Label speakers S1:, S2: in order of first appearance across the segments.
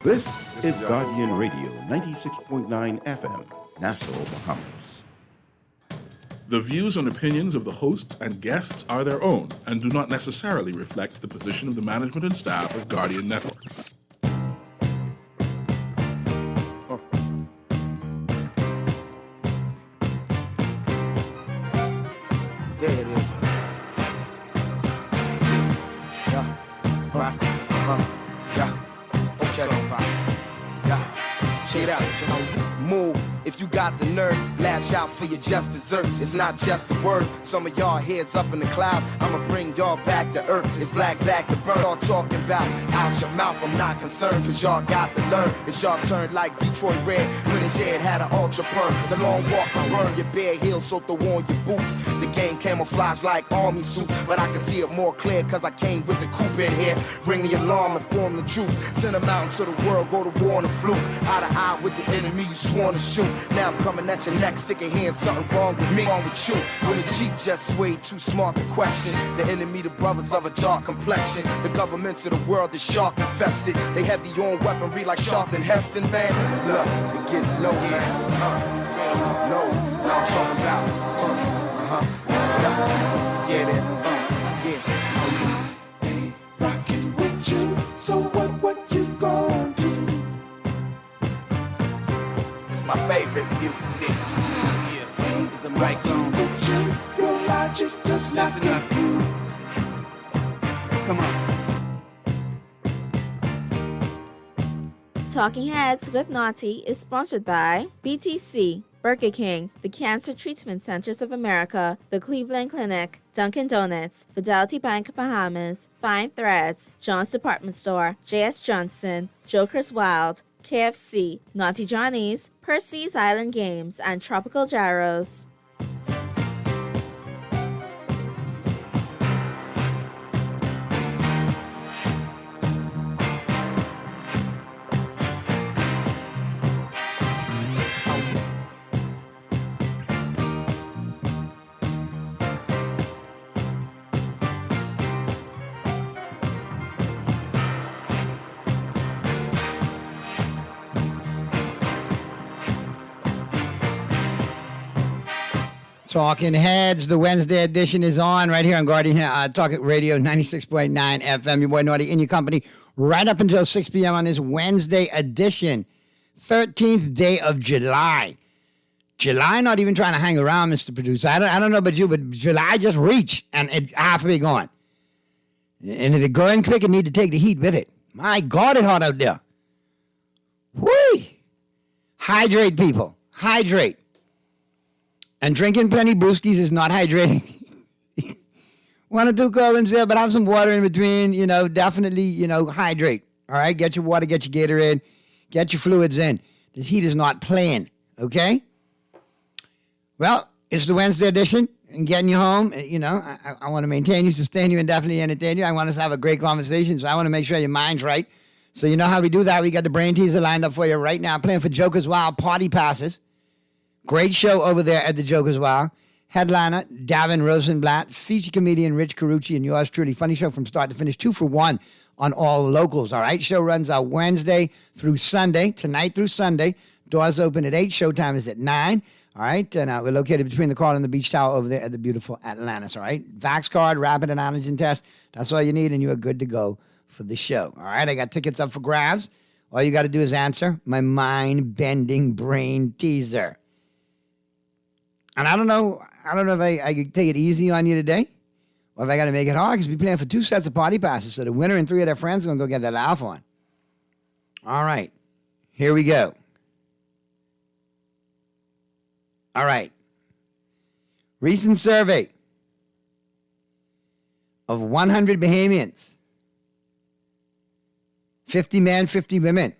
S1: This is Guardian Radio 96.9 FM, Nassau, Bahamas.
S2: The views and opinions of the host and guests are their own and do not necessarily reflect the position of the management and staff of Guardian Network.
S3: There it is. Yeah. Right. Yeah. Okay. Yeah. Check it out. Move. If you got the nerve, lash out for your just desserts. It's not just a word. Some of y'all heads up in the cloud. I'ma bring y'all back to earth. It's black back to burn. All talking about out your mouth. I'm not concerned, cause y'all got to learn. It's y'all turn like Detroit Red when his head had an ultra perm. The long walk to burn your bare heels, so throw on your boots. The game camouflage like army suits, but I can see it more clear cause I came with the coupe in here. Ring the alarm, inform the troops. Send them out into the world, go to war on the fluke. Eye to eye with the enemy you sworn to shoot. Now I'm coming at your neck, sick of hearing something wrong with me, wrong with you. When the chief just way too smart to question. The enemy, the brothers of a dark complexion. The governments of the world is shark infested. They heavy on weaponry like Charlton Heston, man. Look, it gets low, man. Low, now I'm talking about. Yeah, that.
S4: Ain't rockin' with you, so what you gon' do?
S3: It's my favorite music. Yeah, it's a mic on.
S4: With you, your logic does not compute.
S3: Come on.
S5: Talking Heads with Naughty is sponsored by BTC, Burger King, the Cancer Treatment Centers of America, the Cleveland Clinic, Dunkin' Donuts, Fidelity Bank Bahamas, Fine Threads, John's Department Store, J.S. Johnson, Joker's Wild, KFC, Naughty Johnny's, Percy's Island Games, and Tropical Gyros.
S6: Talking Heads, the Wednesday edition is on right here on Guardian Talking Radio 96.9 FM. Your boy Naughty in your company right up until 6 p.m. on this Wednesday edition, 13th day of July. July not even trying to hang around, Mr. Producer. I don't know about you, but July just reached and it half of it gone. And if it's going quick, it need to take the heat with it. My God, it's hot out there. Whee! Hydrate, people. Hydrate. And drinking plenty brewskis is not hydrating. One or two colds there, but have some water in between. Definitely, hydrate. All right? Get your water, get your Gatorade, get your fluids in. This heat is not playing, okay? Well, it's the Wednesday edition and getting you home. I want to maintain you, sustain you, and definitely entertain you. I want us to have a great conversation, so I want to make sure your mind's right. So you know how we do that. We got the brain teaser lined up for you right now. Playing for Joker's Wild Party Passes. Great show over there at the Joker's Wild. Headliner, Davin Rosenblatt. Feature comedian, Rich Carucci, and yours truly. Funny show from start to finish. 2 for 1 on all locals, all right? Show runs out Wednesday through Sunday, tonight through Sunday. Doors open at 8. Showtime is at 9, all right? And we're located between the car and the beach tower over there at the beautiful Atlantis, all right? Vax card, rapid and antigen test. That's all you need, and you are good to go for the show, all right? I got tickets up for grabs. All you got to do is answer my mind-bending brain teaser. And I don't know if I could take it easy on you today or if I got to make it hard because we're playing for 2 sets of party passes. So the winner and 3 of their friends are going to go get that laugh on. All right. Here we go. All right. Recent survey of 100 Bahamians. 50 men, 50 women.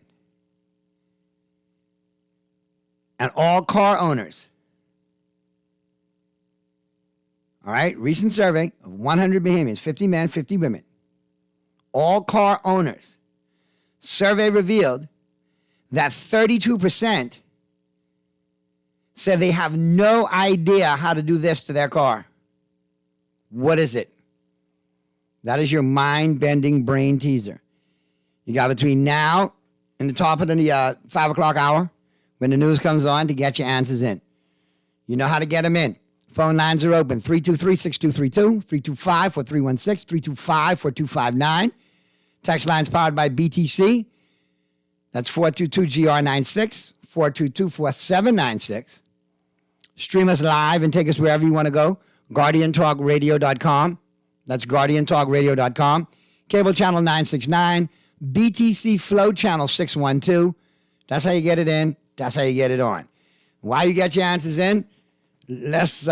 S6: And all car owners. All right, recent survey of 100 Bahamians, 50 men, 50 women, all car owners. Survey revealed that 32% said they have no idea how to do this to their car. What is it? That is your mind-bending brain teaser. You got between now in the top of the 5 o'clock hour when the news comes on to get your answers in. You know how to get them in. Phone lines are open, 323-6232, 325-4316, 325-4259. Text lines powered by BTC. That's 422-GR96, 422-4796. Stream us live and take us wherever you want to go. GuardianTalkRadio.com. That's GuardianTalkRadio.com. Cable channel 969. BTC Flow channel 612. That's how you get it in. That's how you get it on. While you get your answers in, let's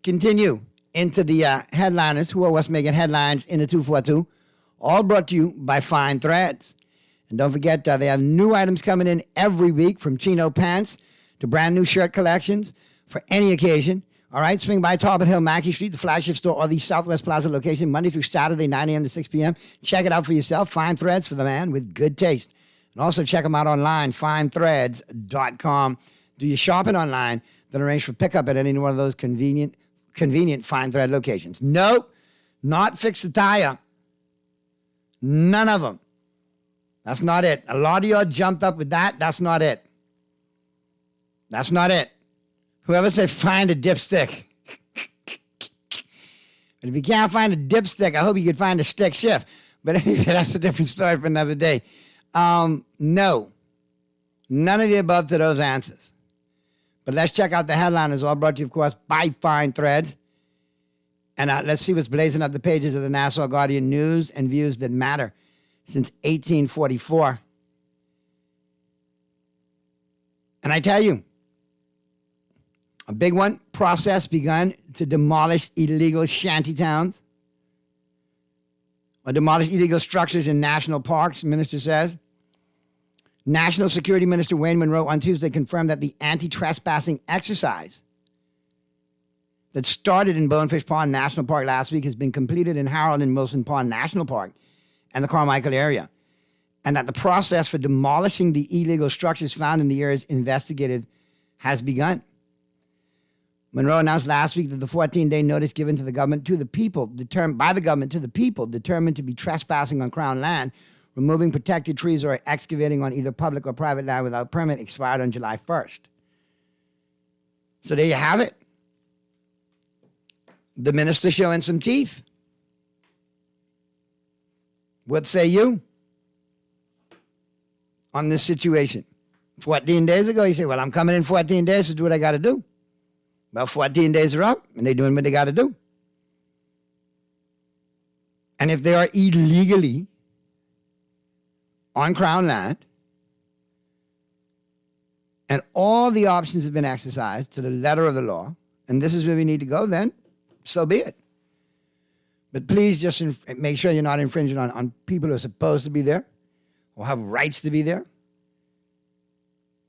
S6: continue into the headliners who are what's making headlines in the 242. All brought to you by Fine Threads. And don't forget, they have new items coming in every week, from chino pants to brand new shirt collections for any occasion. All right, swing by Talbot Hill, Mackey Street, the flagship store, or the Southwest Plaza location, Monday through Saturday, 9 a.m. to 6 p.m. Check it out for yourself. Fine Threads for the man with good taste. And also check them out online, finethreads.com. Do your shopping online, then arrange for pickup at any one of those convenient Fine Thread locations. Nope, not Fix the Tire. None of them. That's not it. A lot of you jumped up with that. That's not it. That's not it. Whoever said find a dipstick. But if you can't find a dipstick, I hope you can find a stick shift. But anyway, that's a different story for another day. No. None of the above to those answers. But let's check out the headliners, all brought to you, of course, by Fine Threads. And let's see what's blazing up the pages of the Nassau Guardian News and Views that matter since 1844. And I tell you, a big one, process begun to demolish illegal shanty towns or demolish illegal structures in national parks, minister says. National Security Minister Wayne Monroe on Tuesday confirmed that the anti-trespassing exercise that started in Bonefish Pond National Park last week has been completed in Harold and Wilson Pond National Park and the Carmichael area, and that the process for demolishing the illegal structures found in the areas investigated has begun. Monroe announced last week that the 14-day notice given to the government to the people, by the government to the people determined to be trespassing on Crown land, removing protected trees, or excavating on either public or private land without permit expired on July 1st. So there you have it. The minister showing some teeth. What say you on this situation? 14 days ago, you say, well, I'm coming in 14 days to do what I got to do. Well, 14 days are up, and they're doing what they got to do. And if they are illegally on Crown land, and all the options have been exercised to the letter of the law, and this is where we need to go, then so be it. But please just make sure you're not infringing on people who are supposed to be there or have rights to be there.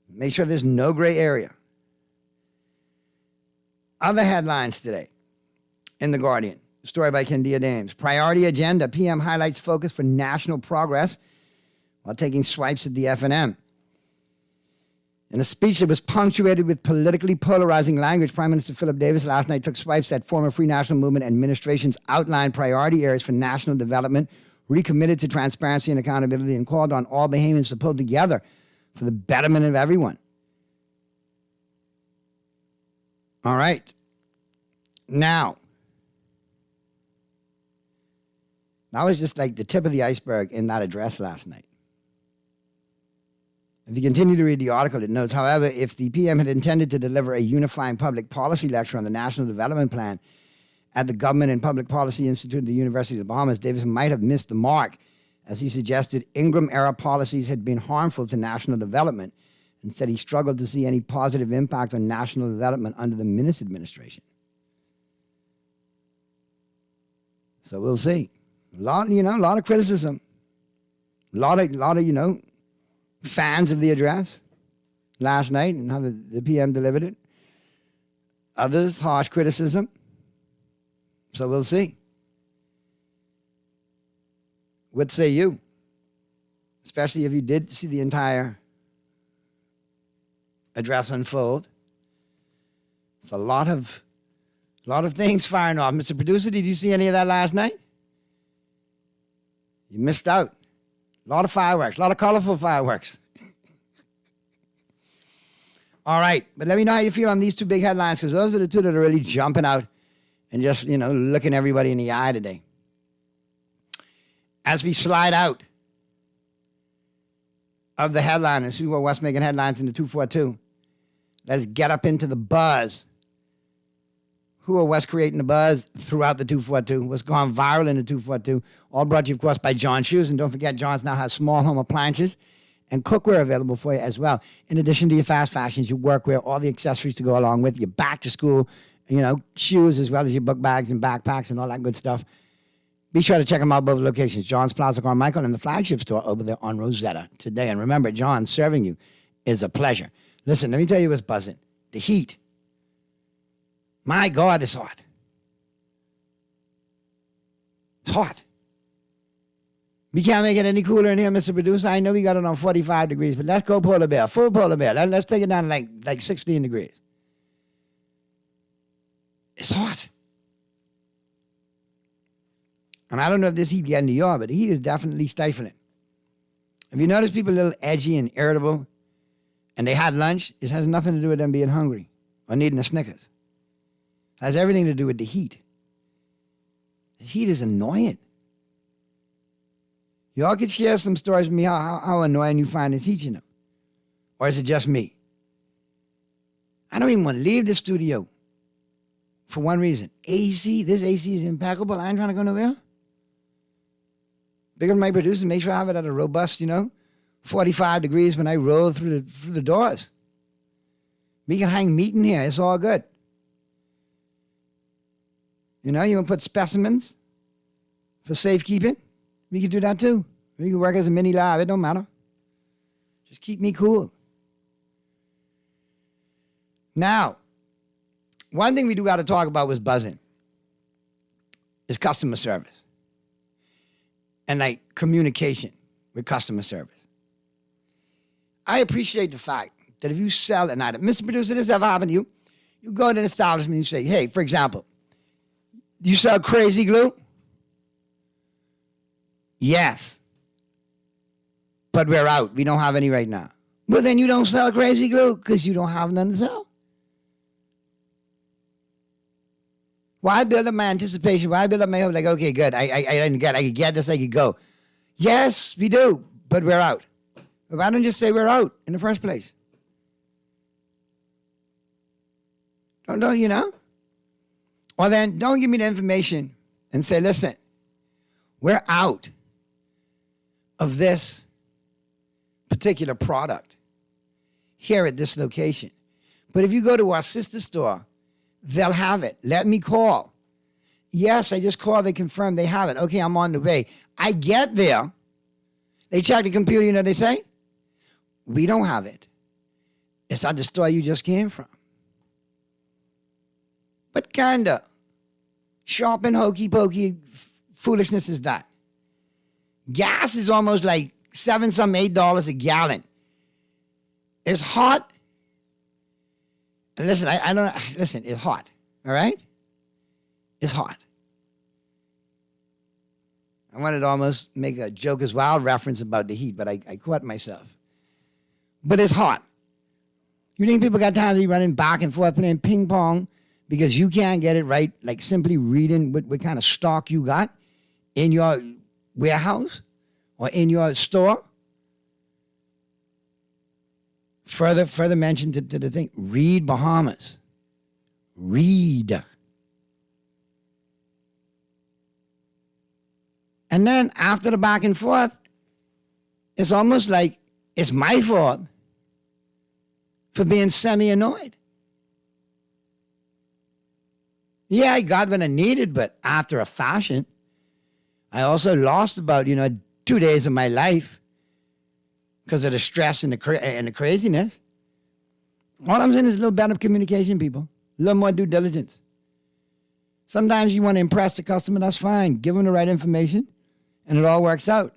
S6: Make sure there's no gray area. Other headlines today in The Guardian. Story by Kendia Dames. Priority agenda. PM highlights focus for national progress while taking swipes at the FNM. In a speech that was punctuated with politically polarizing language, Prime Minister Philip Davis last night took swipes at former Free National Movement administration's outlined priority areas for national development, recommitted to transparency and accountability, and called on all Bahamians to pull together for the betterment of everyone. All right. Now, that was just like the tip of the iceberg in that address last night. If you continue to read the article, it notes, however, if the PM had intended to deliver a unifying public policy lecture on the National Development Plan at the Government and Public Policy Institute at the University of the Bahamas, Davis might have missed the mark, as he suggested Ingram-era policies had been harmful to national development, and said he struggled to see any positive impact on national development under the Minnis administration. So we'll see. A lot of criticism. A lot of fans of the address last night and how the PM delivered it. Others, harsh criticism. So we'll see. What say you? Especially if you did see the entire address unfold. It's a lot of things firing off. Mr. Producer, did you see any of that last night? You missed out. A lot of fireworks, a lot of colorful fireworks. All right, but let me know how you feel on these two big headlines, because those are the two that are really jumping out and just, looking everybody in the eye today. As we slide out of the headline and see what's making headlines in the 242, let's get up into the buzz. Who are what's creating the buzz throughout the 242? What's gone viral in the 242? All brought to you, of course, by John Shoes. And don't forget, John's now has small home appliances and cookware available for you as well. In addition to your fast fashions, your workwear, all the accessories to go along with your back to school, shoes, as well as your book bags and backpacks and all that good stuff. Be sure to check them out both locations, John's Plaza Carmichael and the flagship store over there on Rosetta today. And remember, John, serving you is a pleasure. Listen, let me tell you what's buzzing. The heat. My God, it's hot. It's hot. We can't make it any cooler in here, Mr. Producer. I know we got it on 45 degrees, but let's go polar bear, full polar bear. Let's take it down to like 16 degrees. It's hot. And I don't know if this heat getting to you, but the heat is definitely stifling. If you notice people a little edgy and irritable, and they had lunch, it has nothing to do with them being hungry or needing a Snickers. It has everything to do with the heat. The heat is annoying. Y'all could share some stories with me how annoying you find this heat, Or is it just me? I don't even want to leave the studio for one reason. AC, this AC is impeccable. I ain't trying to go nowhere. Bigger than my producer, make sure I have it at a robust, 45 degrees when I roll through the doors. We can hang meat in here. It's all good. You want to put specimens for safekeeping? We can do that too. We can work as a mini lab. It don't matter. Just keep me cool. Now, one thing we do got to talk about was buzzing. Is customer service. And communication with customer service. I appreciate the fact that if you sell an item, Mr. Producer, this ever happened to you? You go to an establishment and you say, hey, for example, do you sell crazy glue? Yes. But we're out. We don't have any right now. Well, then you don't sell crazy glue because you don't have none to sell. Why build up my anticipation? Why build up my hope? Okay, good. I can get this, I can go. Yes, we do, but we're out. But why don't you just say we're out in the first place? Don't you know? Or then don't give me the information and say, listen, we're out of this particular product here at this location. But if you go to our sister store, they'll have it. Let me call. Yes, I just called. They confirmed they have it. Okay, I'm on the way. I get there. They check the computer, they say, we don't have it. It's at the store you just came from. What kind of sharp and hokey-pokey foolishness is that? Gas is almost like $8 a gallon. It's hot. And listen, listen, it's hot, all right? It's hot. I wanted to almost make a joke as well, reference about the heat, but I caught myself. But it's hot. You think people got time to be running back and forth playing ping pong because you can't get it right, like simply reading what kind of stock you got in your warehouse or in your store? Further mention to the thing, read Bahamas. Read. And then after the back and forth, it's almost like it's my fault for being semi-annoyed. Yeah, I got what I needed, but after a fashion, I also lost about, 2 days of my life because of the stress and the craziness. All I'm saying is a little better communication, people. A little more due diligence. Sometimes you want to impress the customer, that's fine. Give them the right information, and it all works out.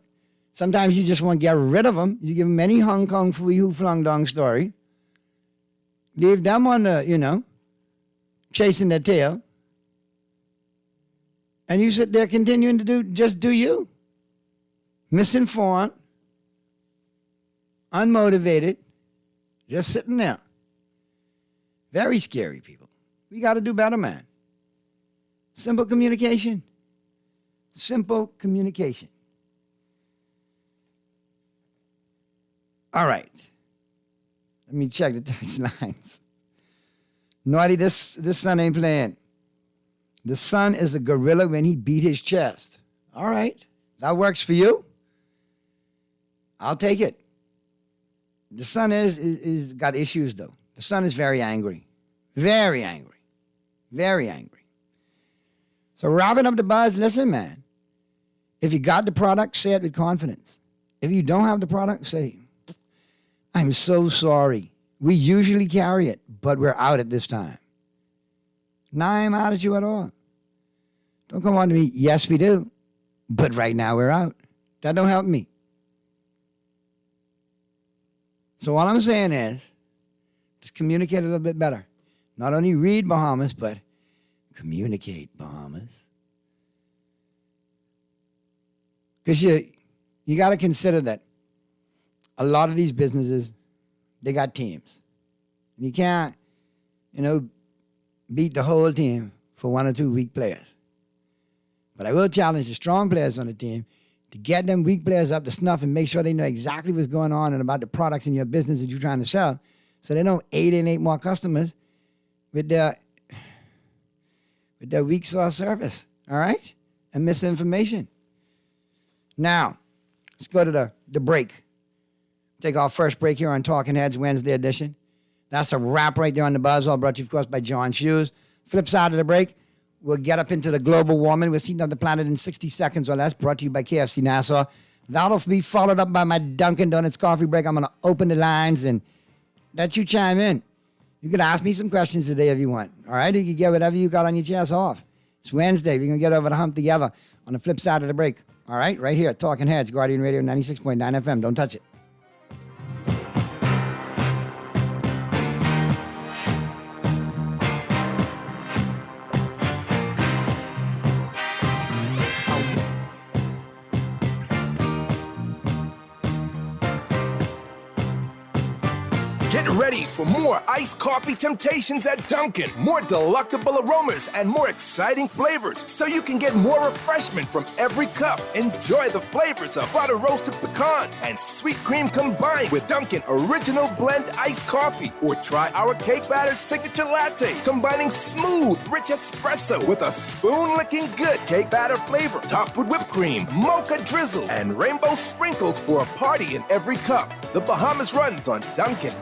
S6: Sometimes you just want to get rid of them. You give them any Hong Kong Fui Hu Flung Dong story. Leave them on the, chasing their tail. And you sit there continuing to do you. Misinformed. Unmotivated. Just sitting there. Very scary, people. We got to do better, man. Simple communication. Simple communication. All right. Let me check the text lines. Naughty, this son ain't playing. The son is a gorilla when he beat his chest. All right. That works for you. I'll take it. The son is got issues, though. The son is very angry. Very angry. Very angry. So wrapping up the buzz, listen, man. If you got the product, say it with confidence. If you don't have the product, say, I'm so sorry. We usually carry it, but we're out at this time. Now I'm out at you at all. Don't come on to me, yes, we do, but right now we're out. That don't help me. So all I'm saying is, just communicate a little bit better. Not only read Bahamas, but communicate Bahamas. Because you got to consider that a lot of these businesses, they got teams. And you can't, beat the whole team for one or two weak players. But I will challenge the strong players on the team to get them weak players up to snuff and make sure they know exactly what's going on and about the products in your business that you're trying to sell, so they don't alienate more customers with their weak sauce service, all right? And misinformation. Now, let's go to the break. Take our first break here on Talking Heads Wednesday edition. That's a wrap right there on the buzz, all brought to you, of course, by John Shoes. Flip side of the break, we'll get up into the global warming. We'll see the planet in 60 seconds or less, brought to you by KFC Nassau. That'll be followed up by my Dunkin' Donuts coffee break. I'm going to open the lines and let you chime in. You can ask me some questions today if you want, all right? You can get whatever you got on your chest off. It's Wednesday. We're going to get over the hump together on the flip side of the break, all right? Right here, Talking Heads, Guardian Radio 96.9 FM. Don't touch it.
S3: Get ready for more iced coffee temptations at Dunkin'. More delectable aromas and more exciting flavors, so you can get more refreshment from every cup. Enjoy the flavors of butter roasted pecans and sweet cream combined with Dunkin' Original Blend iced coffee. Or try our Cake Batter Signature Latte, combining smooth, rich espresso with a spoon-licking good cake batter flavor, topped with whipped cream, mocha drizzle, and rainbow sprinkles for a party in every cup. The Bahamas runs on Dunkin'.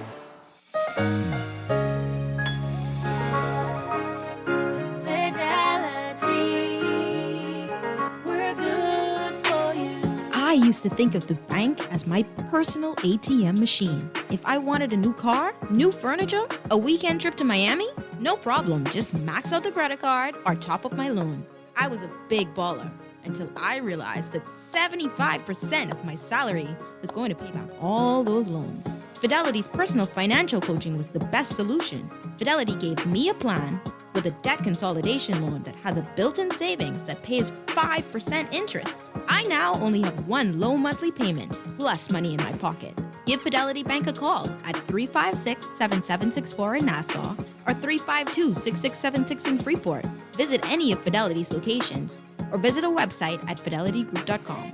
S7: I used to think of the bank as my personal ATM machine. If I wanted a new car, new furniture, a weekend trip to Miami, no problem. Just max out the credit card or top up my loan. I was a big baller until I realized that 75% of my salary was going to pay back all those loans. Fidelity's personal financial coaching was the best solution. Fidelity gave me a plan with a debt consolidation loan that has a built-in savings that pays 5% interest. I now only have one low monthly payment plus money in my pocket. Give Fidelity Bank a call at 356-7764 in Nassau or 352-6676 in Freeport. Visit any of Fidelity's locations or visit a website at fidelitygroup.com.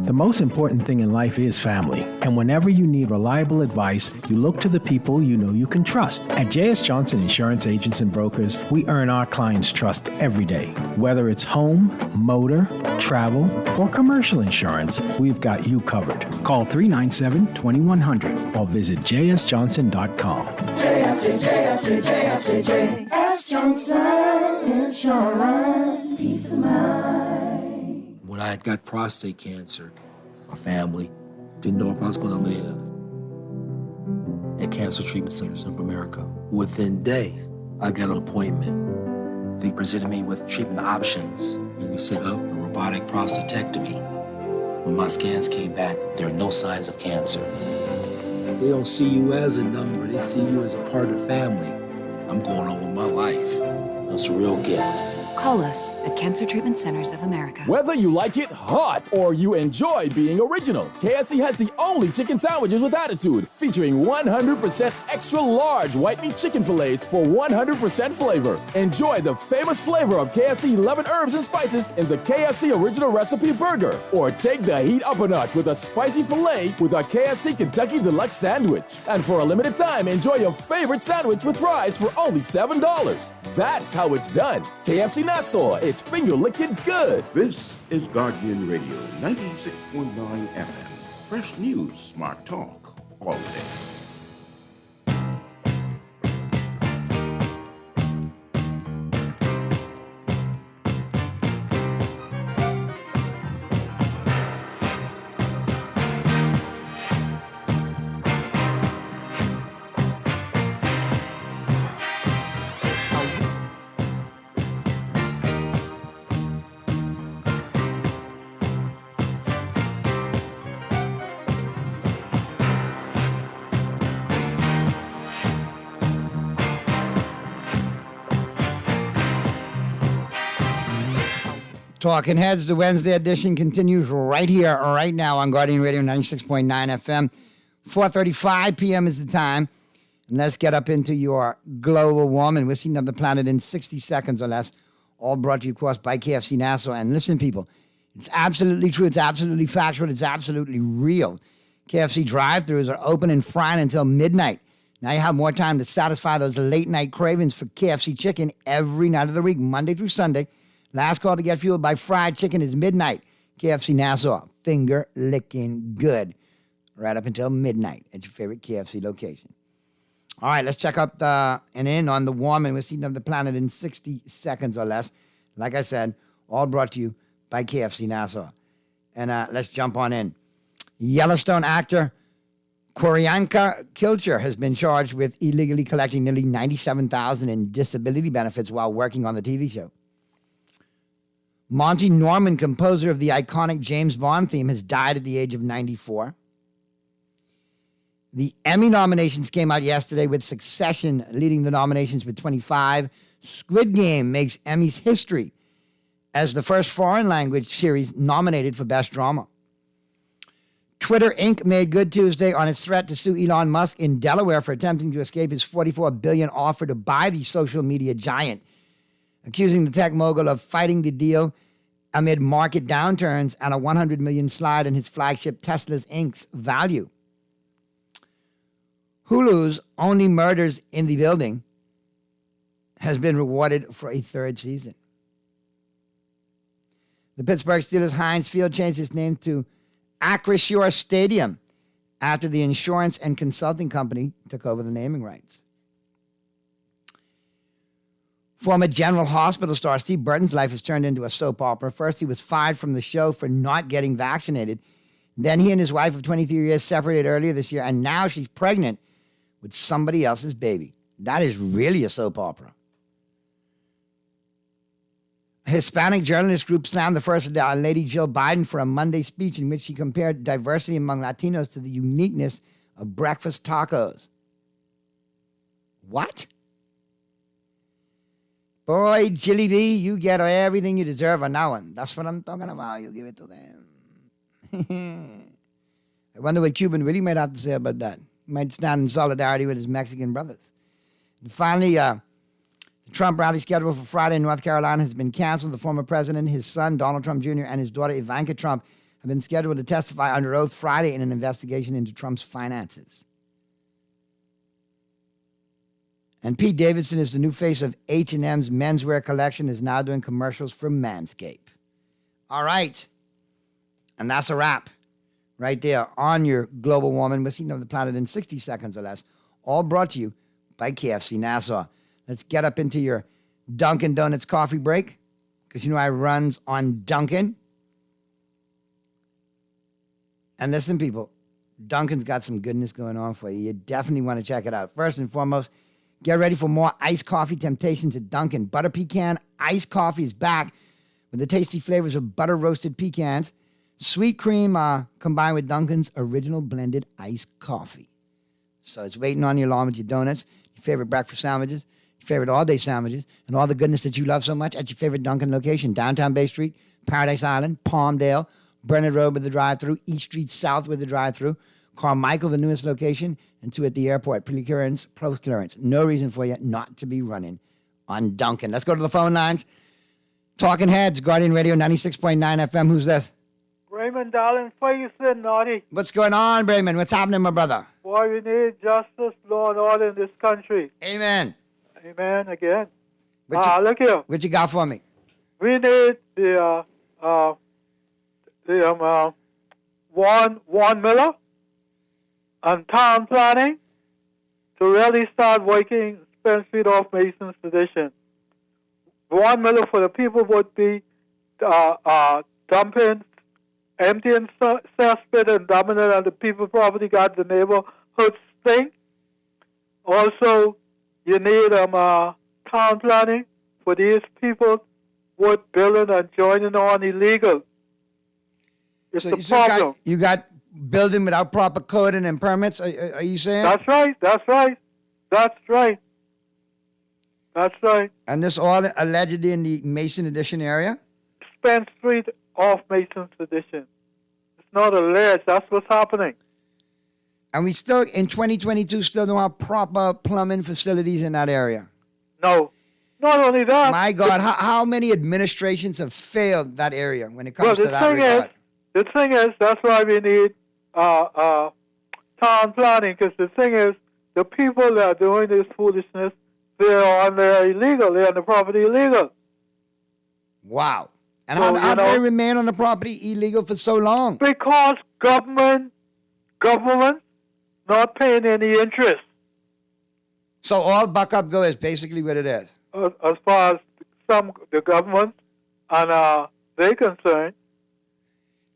S8: The most important thing in life is family. And whenever you need reliable advice, you look to the people you know you can trust. At J.S. Johnson Insurance Agents and Brokers, we earn our clients' trust every day. Whether it's home, motor, travel, or commercial insurance, we've got you covered. Call 397-2100 or visit jsjohnson.com.
S4: JS Johnson Insurance. Peace of mind.
S9: When I had got prostate cancer, my family didn't know if I was going to live. At Cancer Treatment Centers of America, within days, I got an appointment. They presented me with treatment options, and we set up a robotic prostatectomy. When my scans came back, there are no signs of cancer. They don't see you as a number, they see you as a part of the family. I'm going on with my life. It's a real gift.
S10: Call us at Cancer Treatment Centers of America.
S11: Whether you like it hot or you enjoy being original, KFC has the only chicken sandwiches with attitude, featuring 100% extra large white meat chicken fillets for 100% flavor. Enjoy the famous flavor of KFC 11 herbs and spices in the KFC Original Recipe Burger, or take the heat up a notch with a spicy filet with our KFC Kentucky Deluxe Sandwich. And for a limited time, enjoy your favorite sandwich with fries for only $7. That's how it's done. KFC Nassau, it's finger-licking good.
S1: This is Guardian Radio 96.9 FM. Fresh news, smart talk, all day.
S6: Talking Heads, the Wednesday edition continues right here, right now on Guardian Radio 96.9 FM. 4:35 p.m. is the time. And let's get up into your global warming. We're seeing the planet in 60 seconds or less. All brought to you, of course, by KFC Nassau. And listen, people, it's absolutely true. It's absolutely factual. It's absolutely real. KFC drive-thrus are open and frying until midnight. Now you have more time to satisfy those late-night cravings for KFC chicken every night of the week, Monday through Sunday. Last call to get fueled by fried chicken is midnight. KFC Nassau, finger licking good. Right up until midnight at your favorite KFC location. All right, let's check up and in on the warming. We're seeing the planet in 60 seconds or less. Like I said, all brought to you by KFC Nassau. And let's jump on in. Yellowstone actor Q'orianka Kilcher has been charged with illegally collecting nearly $97,000 in disability benefits while working on the TV show. Monty Norman, composer of the iconic James Bond theme, has died at the age of 94. The Emmy nominations came out yesterday, with Succession leading the nominations with 25. Squid Game makes Emmys history as the first foreign language series nominated for Best Drama. Twitter Inc. made good Tuesday on its threat to sue Elon Musk in Delaware for attempting to escape his $44 billion offer to buy the social media giant, accusing the tech mogul of fighting the deal amid market downturns and a $100 million slide in his flagship Tesla's Inc.'s value. Hulu's Only Murders in the Building has been rewarded for a third season. The Pittsburgh Steelers Heinz Field changed its name to Acrisure Stadium after the insurance and consulting company took over the naming rights. Former General Hospital star Steve Burton's life has turned into a soap opera. First, he was fired from the show for not getting vaccinated. Then he and his wife of 23 years separated earlier this year, and now she's pregnant with somebody else's baby. That is really a soap opera. A Hispanic journalist group slammed the First Lady Jill Biden for a Monday speech in which she compared diversity among Latinos to the uniqueness of breakfast tacos. What? Boy, Jilly B, you get everything you deserve on that one. That's what I'm talking about. You give it to them. I wonder what Cuban really might have to say about that. He might stand in solidarity with his Mexican brothers. And finally, the Trump rally scheduled for Friday in North Carolina has been canceled. The former president, his son, Donald Trump Jr., and his daughter, Ivanka Trump, have been scheduled to testify under oath Friday in an investigation into Trump's finances. And Pete Davidson is the new face of H&M's menswear collection, is now doing commercials for Manscaped. All right. And that's a wrap right there on your global warming. We're seeing the planet in 60 seconds or less. All brought to you by KFC Nassau. Let's get up into your Dunkin' Donuts coffee break, because you know I runs on Dunkin'. And listen, people, Dunkin's got some goodness going on for you. You definitely want to check it out. First and foremost, get ready for more iced coffee temptations at Dunkin'. Butter pecan iced coffee is back with the tasty flavors of butter roasted pecans, sweet cream combined with Dunkin's original blended iced coffee. So it's waiting on you along with your donuts, your favorite breakfast sandwiches, favorite all-day sandwiches, and all the goodness that you love so much at your favorite Dunkin' location, downtown Bay Street, Paradise Island, Palmdale, Burnett Road with the drive-through, East Street South with the drive-through, Carmichael, the newest location, and 2 at the airport, pre-clearance, post-clearance. No reason for you not to be running on Dunkin'. Let's go to the phone lines. Talking Heads, Guardian Radio 96.9 FM. Who's this?
S12: Raymond, darling, where you sitting, Naughty?
S6: What's going on, Raymond? What's happening, my brother?
S12: Boy, we need justice, law, and order in this country.
S6: Amen.
S12: Amen again.
S6: Look
S12: here.
S6: What you got for me?
S12: We need the Warren Miller and town planning to really start working Spence Street off Mason's tradition. Warren Miller for the people would be dumping, emptying cesspit and dumping it on the people's property, got the neighborhood stink. Also, you need town planning for these people would building and joining on illegal. It's the problem.
S6: You got building without proper coding and permits, are you saying?
S12: That's right.
S6: And this all allegedly in the Mason Addition area?
S12: Spence Street off Mason's Addition. It's not alleged. That's what's happening.
S6: And we still, in 2022, still don't have proper plumbing facilities in that area?
S12: No. Not only that.
S6: My God, how many administrations have failed that area when it comes to that regard?
S12: The thing is, that's why we need town planning, because the thing is, the people that are doing this foolishness, they're on there illegal. They're on the property illegal.
S6: Wow. And how do they remain on the property illegal for so long?
S12: Because government not paying any interest.
S6: So all buck up go is basically what it is.
S12: As far as the government and they're concerned.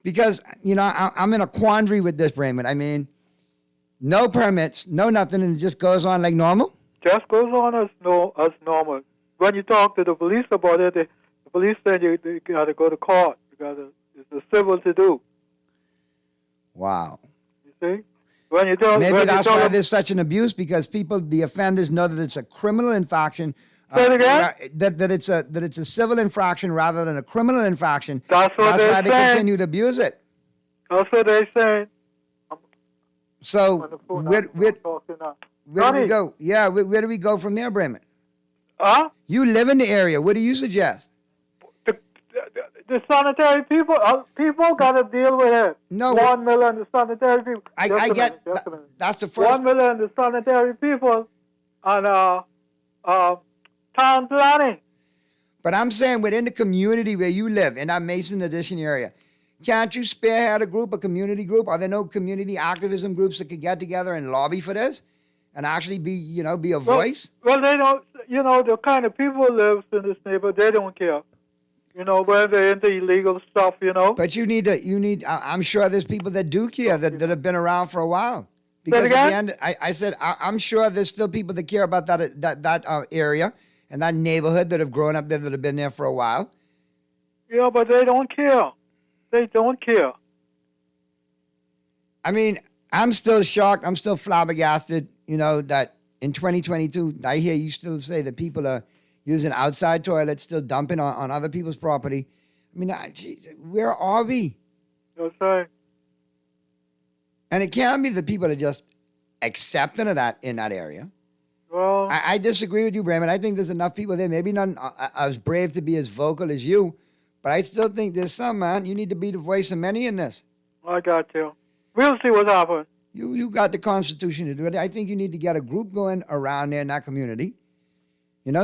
S6: Because, I'm in a quandary with this, Raymond. I mean, no permits, no nothing, and it just goes on like normal?
S12: Just goes on as normal. When you talk to the police about it, the police say you got to go to court. It's a civil to do.
S6: Wow.
S12: You see? Maybe
S6: that's why there's such an abuse, because the offenders know that it's a criminal infraction.
S12: Say it again?
S6: That it's a civil infraction rather than a criminal infraction.
S12: That's why
S6: they continue to abuse it.
S12: That's what they're saying.
S6: So where do we go? Yeah, where do we go from there, Bremen?
S12: Huh?
S6: You live in the area. What do you suggest?
S12: The sanitary people got to deal with it.
S6: No.
S12: Warren Miller and the sanitary people.
S6: I get that's the first.
S12: Warren Miller and the sanitary people and town planning.
S6: But I'm saying within the community where you live, in that Mason Addition area, can't you spearhead a community group? Are there no community activism groups that could get together and lobby for this and actually be a voice?
S12: Well, they don't, the kind of people who live in this neighborhood, they don't care. Where they're into illegal stuff,
S6: But I'm sure there's people that do care, that have been around for a while. Because at the end, I said, I'm sure there's still people that care about that area and that neighborhood that have grown up there, that have been there for a while.
S12: Yeah, but they don't care. They don't care.
S6: I mean, I'm still shocked. I'm still flabbergasted, that in 2022, I hear you still say that people are using outside toilets, still dumping on other people's property. I mean, where are we?
S12: That's right.
S6: And it can't be that people are just accepting of that in that area.
S12: Well,
S6: I disagree with you, Bremen. I think there's enough people there, maybe not as brave to be as vocal as you, but I still think there's some, man. You need to be the voice of many in this.
S12: I got you. We'll see what happens.
S6: You got the Constitution to do it. I think you need to get a group going around there in that community.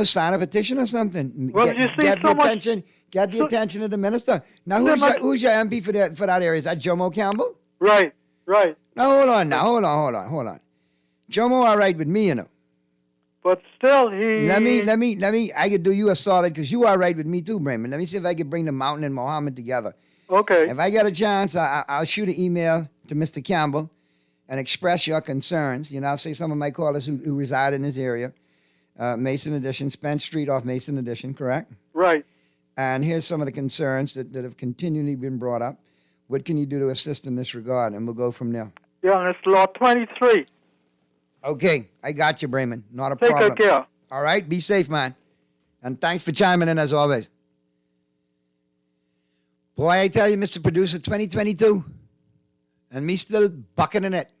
S6: Sign a petition or something.
S12: Well,
S6: Get the attention of the minister. Now, who's your MP for that area? Is that Jomo Campbell?
S12: Right.
S6: Now, hold on. Jomo all right with me,
S12: But still, he...
S6: Let me, I could do you a solid, because you are right with me too, Bremen. Let me see if I can bring the Mountain and Mohammed together.
S12: Okay.
S6: If I get a chance, I'll shoot an email to Mr. Campbell and express your concerns. I'll say some of my callers who reside in this area. Mason Addition, Spence Street off Mason Addition, correct?
S12: Right.
S6: And here's some of the concerns that have continually been brought up. What can you do to assist in this regard? And we'll go from there.
S12: Yeah, and it's Law 23.
S6: Okay, I got you, Bremen. Not a problem.
S12: Take care.
S6: All right? Be safe, man. And thanks for chiming in as always. Boy, I tell you, Mr. Producer, 2022, and me still bucketing it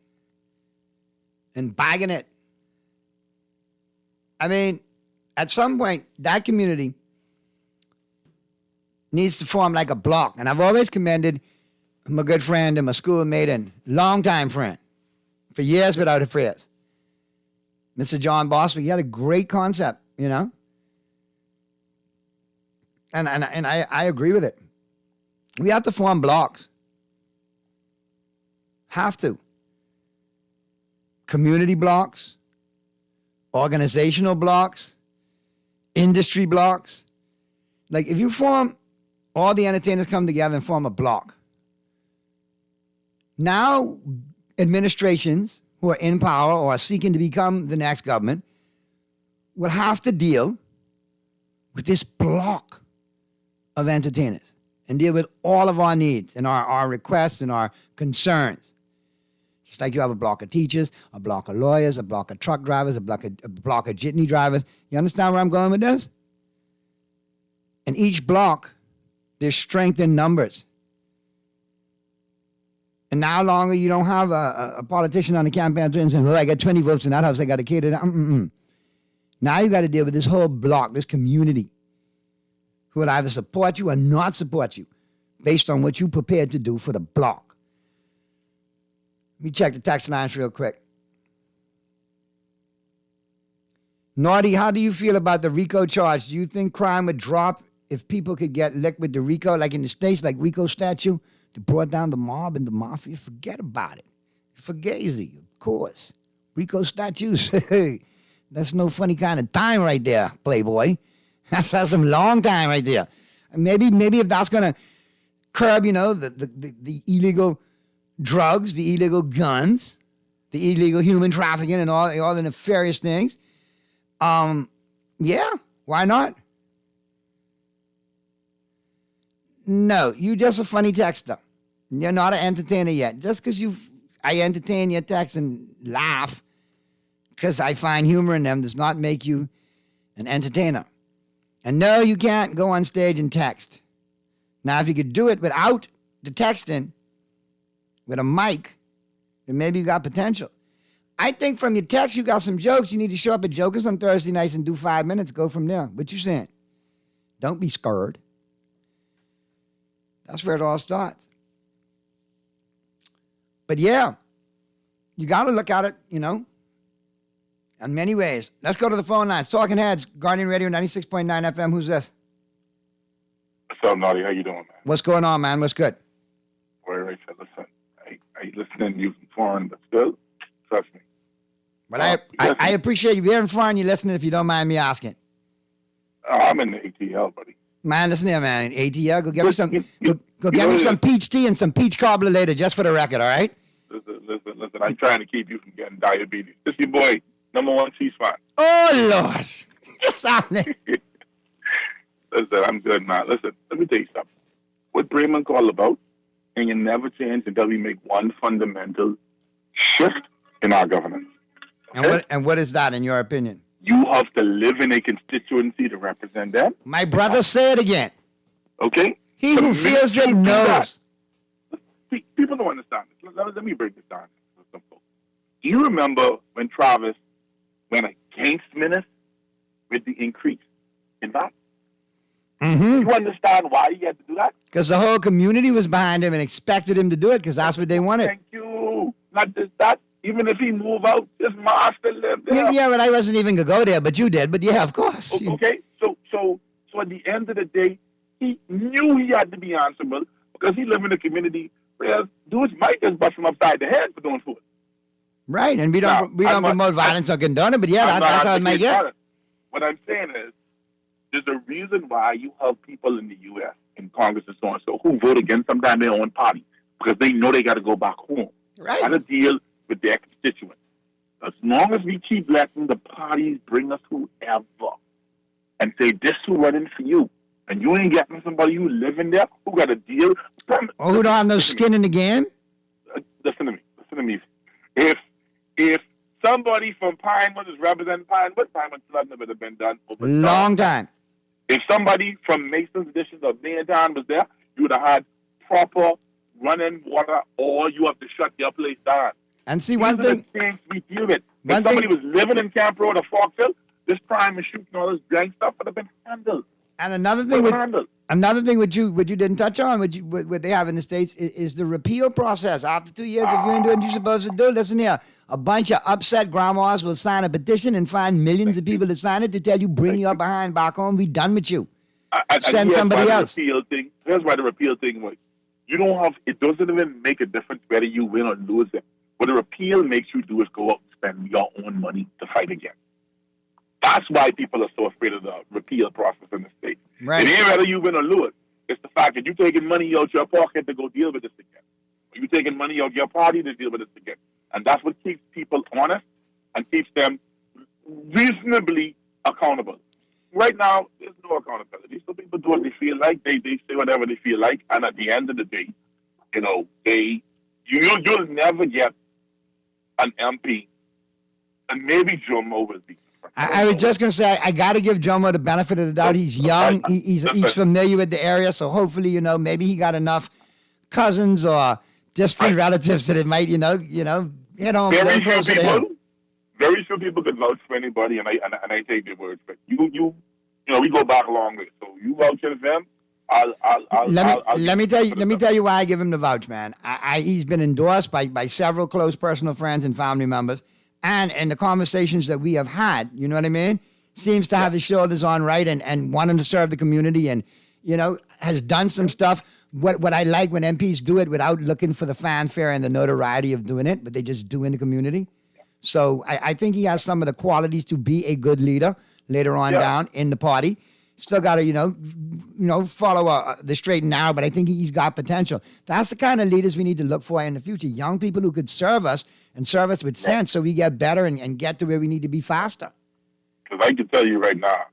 S6: and bagging it. I mean, at some point, that community needs to form like a block. And I've always commended my good friend and my schoolmate and longtime friend for years without affairs, Mr. John Boswick. He had a great concept, you know? And I agree with it. We have to form blocks. Have to. Community blocks, organizational blocks, industry blocks. Like if you form, all the entertainers come together and form a block. Now, administrations who are in power or are seeking to become the next government will have to deal with this block of entertainers and deal with all of our needs and our requests and our concerns. Just like you have a block of teachers, a block of lawyers, a block of truck drivers, a block of jitney drivers. You understand where I'm going with this? In each block, there's strength in numbers. And now longer you don't have a politician on the campaign saying, well, I got 20 votes in that house, I got to cater that. Now you got to deal with this whole block, this community, who will either support you or not support you based on what you prepared to do for the block. Let me check the text lines real quick. Naughty, how do you feel about the RICO charge? Do you think crime would drop if people could get licked with the RICO, like in the States, like RICO statute, to brought down the mob and the mafia? Forget about it. Fugazi, of course. RICO statutes, hey, that's no funny kind of time right there, Playboy. That's some long time right there. Maybe if that's going to curb, you know, the illegal drugs, the illegal guns, the illegal human trafficking and all the nefarious things. Yeah, why not? No, you just a funny texter. You're not an entertainer yet. Just because I entertain your texts and laugh because I find humor in them does not make you an entertainer. And no, you can't go on stage and text. Now, if you could do it without the texting, with a mic, then maybe you got potential. I think from your text, you got some jokes. You need to show up at Jokers on Thursday nights and do 5 minutes. Go from there. What you saying? Don't be scared. That's where it all starts. But yeah, you got to look at it, you know, in many ways. Let's go to the phone lines. Talking Heads, Guardian Radio 96.9 FM. Who's this?
S13: What's up, Naughty? How you doing, man?
S6: What's going on, man? What's good?
S13: Well, Rachel, listen, I listening to you from foreign, but still, trust me.
S6: But I appreciate you being foreign. You listening if you don't mind me asking.
S13: I'm in the ATL, buddy.
S6: Man, listen here, man. ATL, go get me some. Go get me some peach tea and some peach cobbler later, just for the record. All right?
S13: Listen. I'm trying to keep you from getting diabetes. This your boy, #1 cheese fan.
S6: Oh Lord, stop it.
S13: Listen, I'm good, man. Listen, let me tell you something. What Bremen all about, and you never change until we make one fundamental shift in our governance. Okay?
S6: And what is that, in your opinion?
S13: You have to live in a constituency to represent them.
S6: My brother, say it again.
S13: Okay?
S6: He who feels it knows.
S13: See, people don't understand this. Let me break this down. Simple. Do you remember when Travis went against Minnis with the increase in that?
S6: Mm-hmm.
S13: You understand why he had to do that?
S6: Because the whole community was behind him and expected him to do it because that's what they wanted.
S13: Thank you. Not just that. Even if he move out, his mom still live there.
S6: Yeah, but I wasn't even going to go there, but you did. But yeah, of course.
S13: Okay, so at the end of the day, he knew he had to be answerable because he lived in a community where dudes might just bust him upside the head for doing food.
S6: Right, and we don't promote violence or condone it, but yeah, that's how it might get.
S13: What I'm saying is, there's a reason why you have people in the U.S., in Congress and so on, so who vote against sometimes their own party because they know they got to go back home.
S6: Right.
S13: Got to deal with their constituents. As long as we keep letting the parties bring us whoever and say, this who running for you, and you ain't getting somebody who live in there who got to deal.
S6: Who don't have no skin in the game?
S13: Listen to me. If somebody from Pinewood is representing Pinewood, Pinewood flooding would have been done over
S6: Long time.
S13: If somebody from Mason's Additions or Baytown was there, you would have had proper running water, or you have to shut your place down.
S6: And see,
S13: These
S6: one
S13: are
S6: thing.
S13: the things we deal with. If somebody was living in Camp Road or Forkville, this crime and shooting all this gang stuff would have been handled.
S6: And another thing, what you didn't touch on, what they have in the States is the repeal process. After 2 years, if you ain't doing what you're supposed to do, listen here, a bunch of upset grandmas will sign a petition and find millions of people to sign it to tell you, bring your behind back home, we done with you. Send somebody else.
S13: Here's why the repeal thing works. You don't have, it doesn't even make a difference whether you win or lose it. What a repeal makes you do is go out and spend your own money to fight again. That's why people are so afraid of the repeal process in the state.
S6: Right.
S13: It ain't whether you win or lose. It's the fact that you're taking money out your pocket to go deal with this again. Or you're taking money out your party to deal with this again. And that's what keeps people honest and keeps them reasonably accountable. Right now, there's no accountability. So people do what they feel like. They say whatever they feel like. And at the end of the day, you know, you'll never get an MP. And maybe Jomo will be.
S6: I was just going to say, I got to give Jomo the benefit of the doubt. He's young. He's familiar with the area. So hopefully, you know, maybe he got enough cousins or distant relatives that it might, you know, hit home.
S13: Very few people could vouch for anybody, and I take their word for it. You know, we go back a long way. So you vouch for them.
S6: Let me tell you why I give him the vouch, man. He's been endorsed by several close personal friends and family members. And in the conversations that we have had, you know what I mean? Seems to have his shoulders on right and wanting to serve the community and, you know, has done some stuff. What I like when MPs do it without looking for the fanfare and the notoriety of doing it, but they just do in the community. So I think he has some of the qualities to be a good leader later on down in the party. Still got to, you know, follow the straight and narrow, but I think he's got potential. That's the kind of leaders we need to look for in the future. Young people who could serve us and serve us with sense so we get better and get to where we need to be faster.
S13: Because I can tell you right now,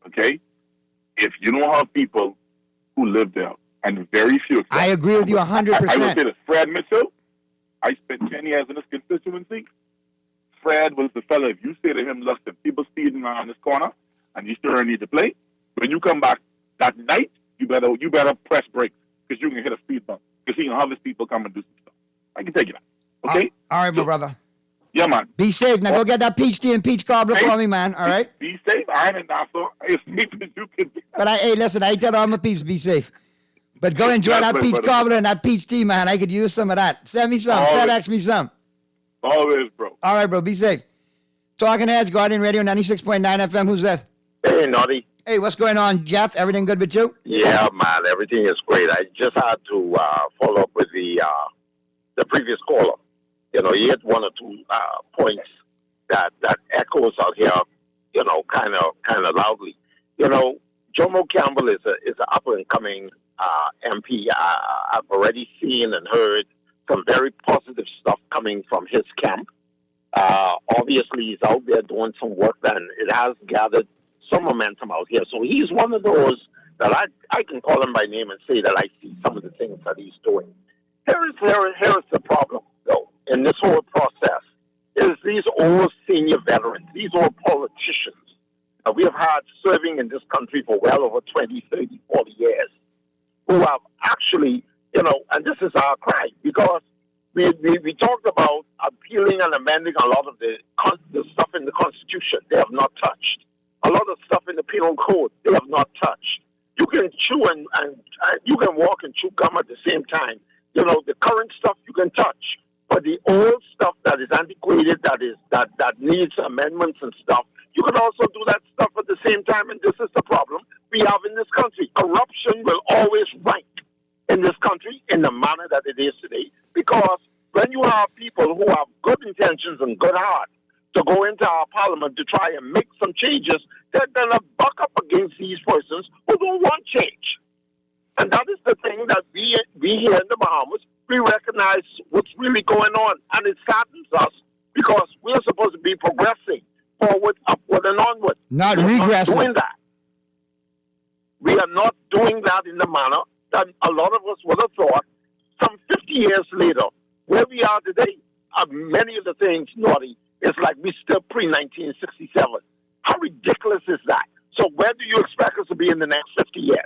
S13: okay, if you don't have people who live there, and very few.
S6: I agree with you 100%.
S13: I will say this. Fred Mitchell, I spent 10 years in this constituency. Fred was the fellow, if you say to him, listen, people speeding around this corner, and you still need to play, when you come back that night, you better press brakes, because you can hit a speed bump, because he can have his people come and do some stuff. I can tell you that. Okay?
S6: All right, my brother.
S13: Yeah, man.
S6: Be safe. Now go get that peach tea and peach cobbler for me, man. All right?
S13: Be safe. I ain't in Nassau. As safe as you can be.
S6: But listen, I tell all my peeps, be safe. But go enjoy that peach cobbler and that peach tea, man. I could use some of that. Send me some. FedEx me some.
S13: Always, bro.
S6: All right, bro. Be safe. Talking Heads, Guardian Radio 96.9 FM. Who's that?
S14: Hey, Naughty.
S6: Hey, what's going on, Jeff? Everything good with you?
S14: Yeah, man. Everything is great. I just had to follow up with the previous caller. You know, he had one or two points that echoes out here, you know, kind of loudly. You know, Jomo Campbell is an up-and-coming MP. I've already seen and heard some very positive stuff coming from his camp. Obviously, he's out there doing some work, and it has gathered some momentum out here. So he's one of those that I can call him by name and say that I see some of the things that he's doing. Here's the problem, though, in this whole process, is these old senior veterans, these old politicians that we have had serving in this country for well over 20, 30, 40 years, who have actually, you know, and this is our cry, because we talked about appealing and amending a lot of the stuff in the Constitution. They have not touched. A lot of stuff in the Penal Code, they have not touched. You can chew and you can walk and chew gum at the same time. You know, the current stuff you can touch, but the old stuff that is antiquated, that needs amendments and stuff, you can also do that stuff at the same time. And this is the problem we have in this country. Corruption will always rank in this country in the manner that it is today, because when you have people who have good intentions and good heart to go into our parliament to try and make some changes, they're going to buck up against these persons who don't want change. And that is the thing that we here in the Bahamas, we recognize what's really going on. And it saddens us because we're supposed to be progressing forward, upward, and onward.
S6: Not regressing.
S14: Not doing that. We are not doing that in the manner that a lot of us would have thought some 50 years later. Where we are today, many of the things, Naughty, It's like we still pre-1967. How ridiculous is that? So where do you expect us to be in the next 50 years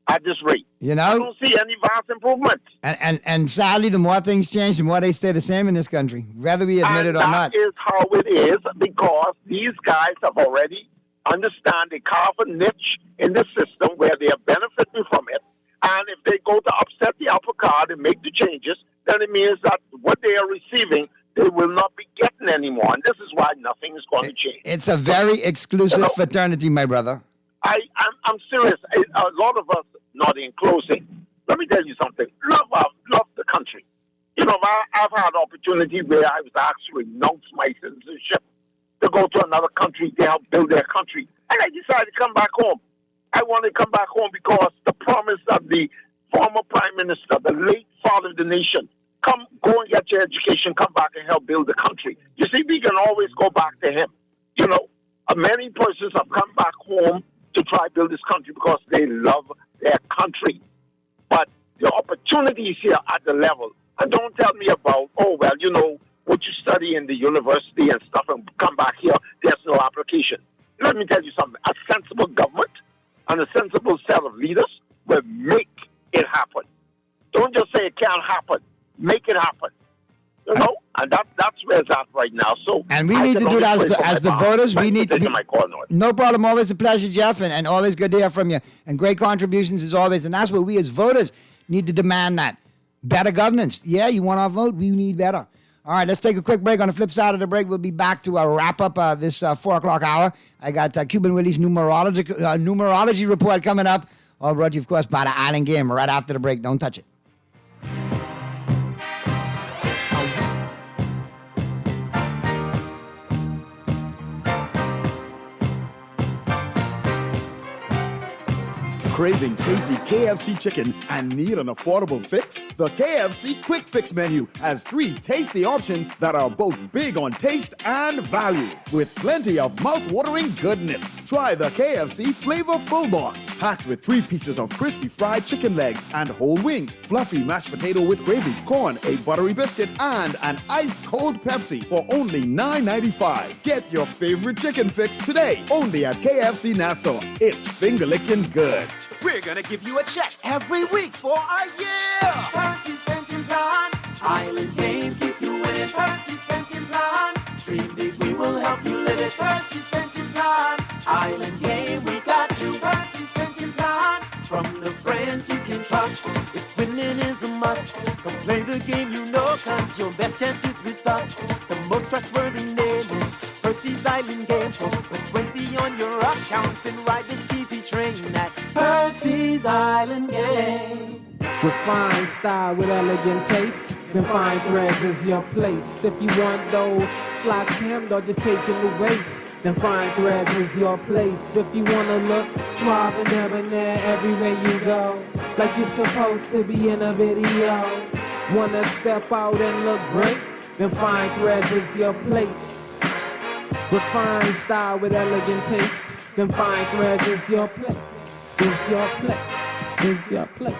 S14: at this rate?
S6: You know?
S14: I don't see any vast improvement.
S6: And sadly, the more things change, the more they stay the same in this country, whether we admit it or not.
S14: That is how it is, because these guys have already understand they carve a niche in the system where they are benefiting from it. And if they go to upset the apple cart and make the changes, then it means that what they are receiving, they will not be getting anymore. And this is why nothing is going to change.
S6: It's a very exclusive fraternity, my brother.
S14: I'm serious. A lot of us, not in closing, let me tell you something. Love the country. You know, I've had opportunity where I was asked to renounce my citizenship to go to another country to help build their country. And I decided to come back home. I want to come back home because the promise of the former prime minister, the late father of the nation, go and get your education, come back and help build the country. You see, we can always go back to him. You know, many persons have come back home to try to build this country because they love their country. But the opportunities here at the level, and don't tell me about, you know, what you study in the university and stuff and come back here, there's no application. Let me tell you something. A sensible government and a sensible set of leaders will make it happen. Don't just say it can't happen. Make it happen. You know? And that's where it's at right now. So,
S6: and we need to do that as the voters. We need to. No problem. Always a pleasure, Jeff, and always good to hear from you. And great contributions as always. And that's what we as voters need to demand, that better governance. Yeah, you want our vote? We need better. All right, let's take a quick break. On the flip side of the break, we'll be back to wrap up this 4 o'clock hour. I got Cuban Willie's numerology report coming up. All brought to you, of course, by the Island Game right after the break. Don't touch it.
S15: Craving tasty KFC chicken and need an affordable fix? The KFC Quick Fix menu has 3 tasty options that are both big on taste and value, with plenty of mouth-watering goodness. Try the KFC Flavor Full Box, packed with 3 pieces of crispy fried chicken legs and whole wings, fluffy mashed potato with gravy, corn, a buttery biscuit, and an ice-cold Pepsi for only $9.95. Get your favorite chicken fix today, only at KFC Nassau. It's finger-licking good.
S4: We're gonna give you a check every week for a year. Percy's Pension Plan, Island Game, keep you winning. Percy's Pension Plan, dream big, we will help you live it. Percy's Pension Plan, Island Game, we got you. Percy's Pension Plan, from the friends you can trust. If winning is a must, come play the game you know, cause your best chance is with us. The most trustworthy name is Percy's Island Game. So put 20 on your account and ride this easy train at Percy's Island Game.
S16: Refined style with elegant taste, then fine threads is your place. If you want those slacks hemmed or just taking the waist, then fine threads is your place. If you wanna look suave and debonair everywhere you go, like you're supposed to be in a video, wanna step out and look great, then fine threads is your place. Refined style with elegant taste, then fine threads is your place, is your place, is your place.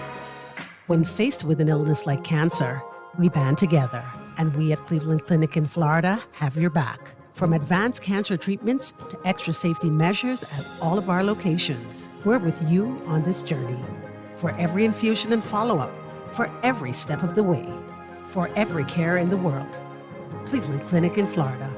S17: When faced with an illness like cancer, we band together, and we at Cleveland Clinic in Florida have your back. From advanced cancer treatments to extra safety measures at all of our locations, we're with you on this journey. For every infusion and follow-up, for every step of the way, for every care in the world. Cleveland Clinic in Florida.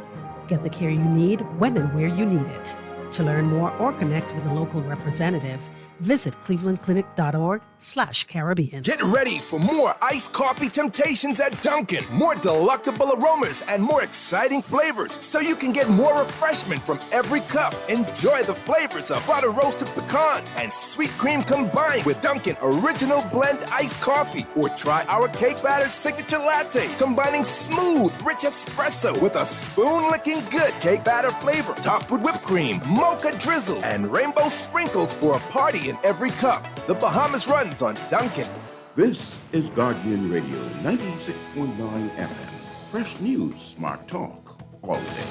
S17: Get the care you need when and where you need it. To learn more or connect with a local representative, visit clevelandclinic.org/Caribbean.
S18: Get ready for more iced coffee temptations at Dunkin'. More delectable aromas and more exciting flavors, so you can get more refreshment from every cup. Enjoy the flavors of butter roasted pecans and sweet cream combined with Dunkin' Original Blend Iced Coffee. Or try our Cake Batter Signature Latte, combining smooth, rich espresso with a spoon-licking good cake batter flavor, topped with whipped cream, mocha drizzle, and rainbow sprinkles for a party in every cup. The Bahamas runs on Dunkin'.
S1: This is Guardian Radio 96.9 FM. Fresh news, smart talk, all day.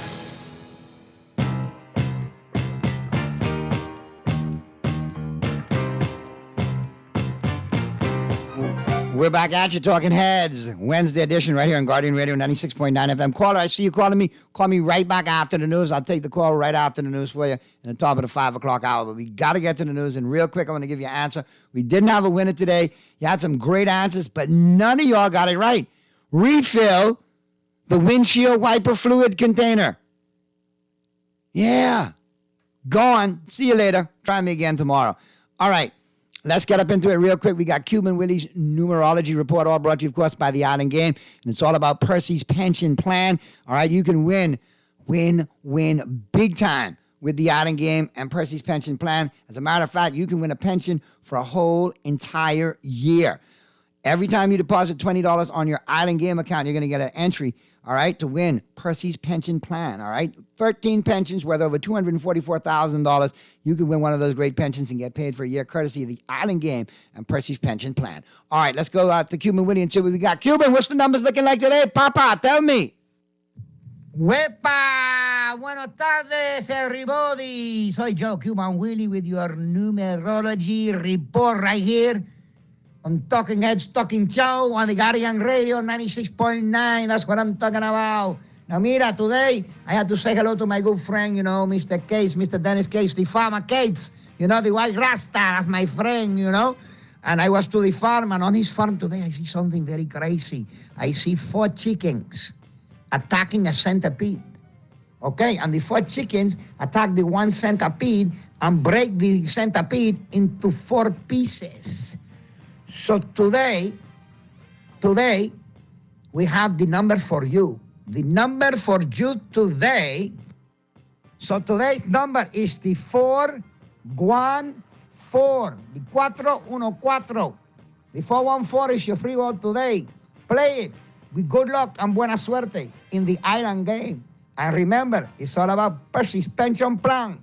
S6: We're back at you, Talking Heads, Wednesday edition, right here on Guardian Radio 96.9 FM. Caller, I see you calling me. Call me right back after the news. I'll take the call right after the news for you in the top of the 5 o'clock hour. But we got to get to the news, and real quick, I'm going to give you an answer. We didn't have a winner today. You had some great answers, but none of y'all got it right. Refill the windshield wiper fluid container. Yeah. Gone. See you later. Try me again tomorrow. All right. Let's get up into it real quick. We got Cuban Willie's numerology report, all brought to you, of course, by the Island Game. And it's all about Percy's pension plan. All right, you can win big time with the Island Game and Percy's pension plan. As a matter of fact, you can win a pension for a whole entire year. Every time you deposit $20 on your Island Game account, you're going to get an entry, all right, to win Percy's pension plan, all right? 13 pensions worth over $244,000. You can win one of those great pensions and get paid for a year courtesy of the Island Game and Percy's pension plan. All right, let's go out to Cuban Willie and see what we got. Cuban, what's the numbers looking like today? Papa, tell me. Wepa! Buenos tardes, everybody. Soy Joe Cuban Willie with your numerology report right here on Talking Heads, Talking Show on the Guardian Radio 96.9. That's what I'm talking about. Now, mira, today I had to say hello to my good friend, Mr. Cates, Mr. Dennis Cates, the farmer Cates, the white Rasta, that's my friend, And I was to the farm, and on his farm today, I see something very crazy. I see 4 chickens attacking a centipede. Okay, and the 4 chickens attack the one centipede and break the centipede into 4 pieces. So today, we have the number for you. The number for you today. So today's number is the 414. The 414. The 414 is your free roll today. Play it with good luck and buena suerte in the Island Game. And remember, it's all about Percy's pension plan.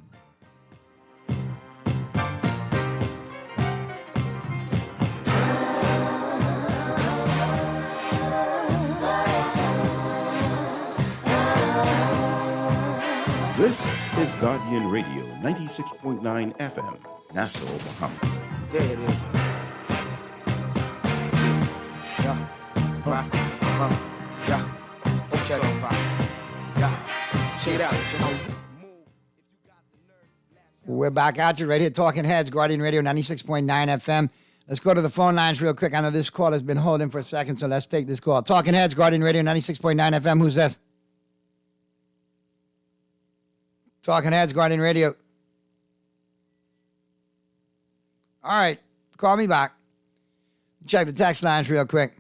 S1: This is Guardian Radio 96.9 FM, Nassau, Bahamas.
S3: There it is. Yeah. Yeah. Okay. Yeah. Check it out.
S6: We're back at you right here, Talking Heads, Guardian Radio 96.9 FM. Let's go to the phone lines real quick. I know this call has been holding for a second, so let's take this call. Talking Heads, Guardian Radio 96.9 FM. Who's this? Talking Heads, Guardian Radio. All right, call me back. Check the text lines real quick.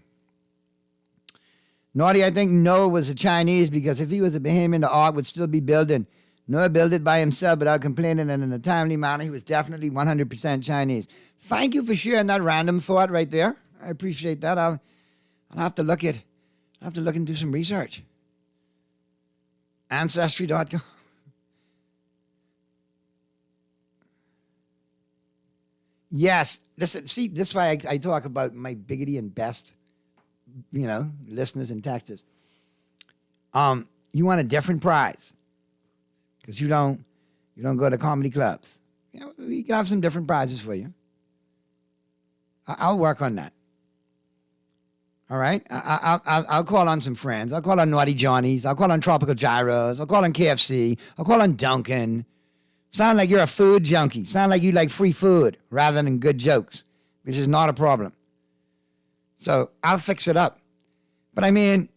S6: Naughty, I think Noah was a Chinese because if he was a Bahamian, the ark would still be building. Noah built it by himself without complaining, and in a timely manner, he was definitely 100% Chinese. Thank you for sharing that random thought right there. I appreciate that. I'll have to look and do some research. Ancestry.com. Yes. Listen, see, this is why I talk about my biggity and best, listeners and texters. You want a different prize because you don't go to comedy clubs. We can have some different prizes for you. I'll work on that. All right? I'll call on some friends. I'll call on Naughty Johnny's. I'll call on Tropical Gyros. I'll call on KFC. I'll call on Dunkin'. Sound like you're a food junkie. Sound like you like free food rather than good jokes, which is not a problem. So I'll fix it up. But I mean,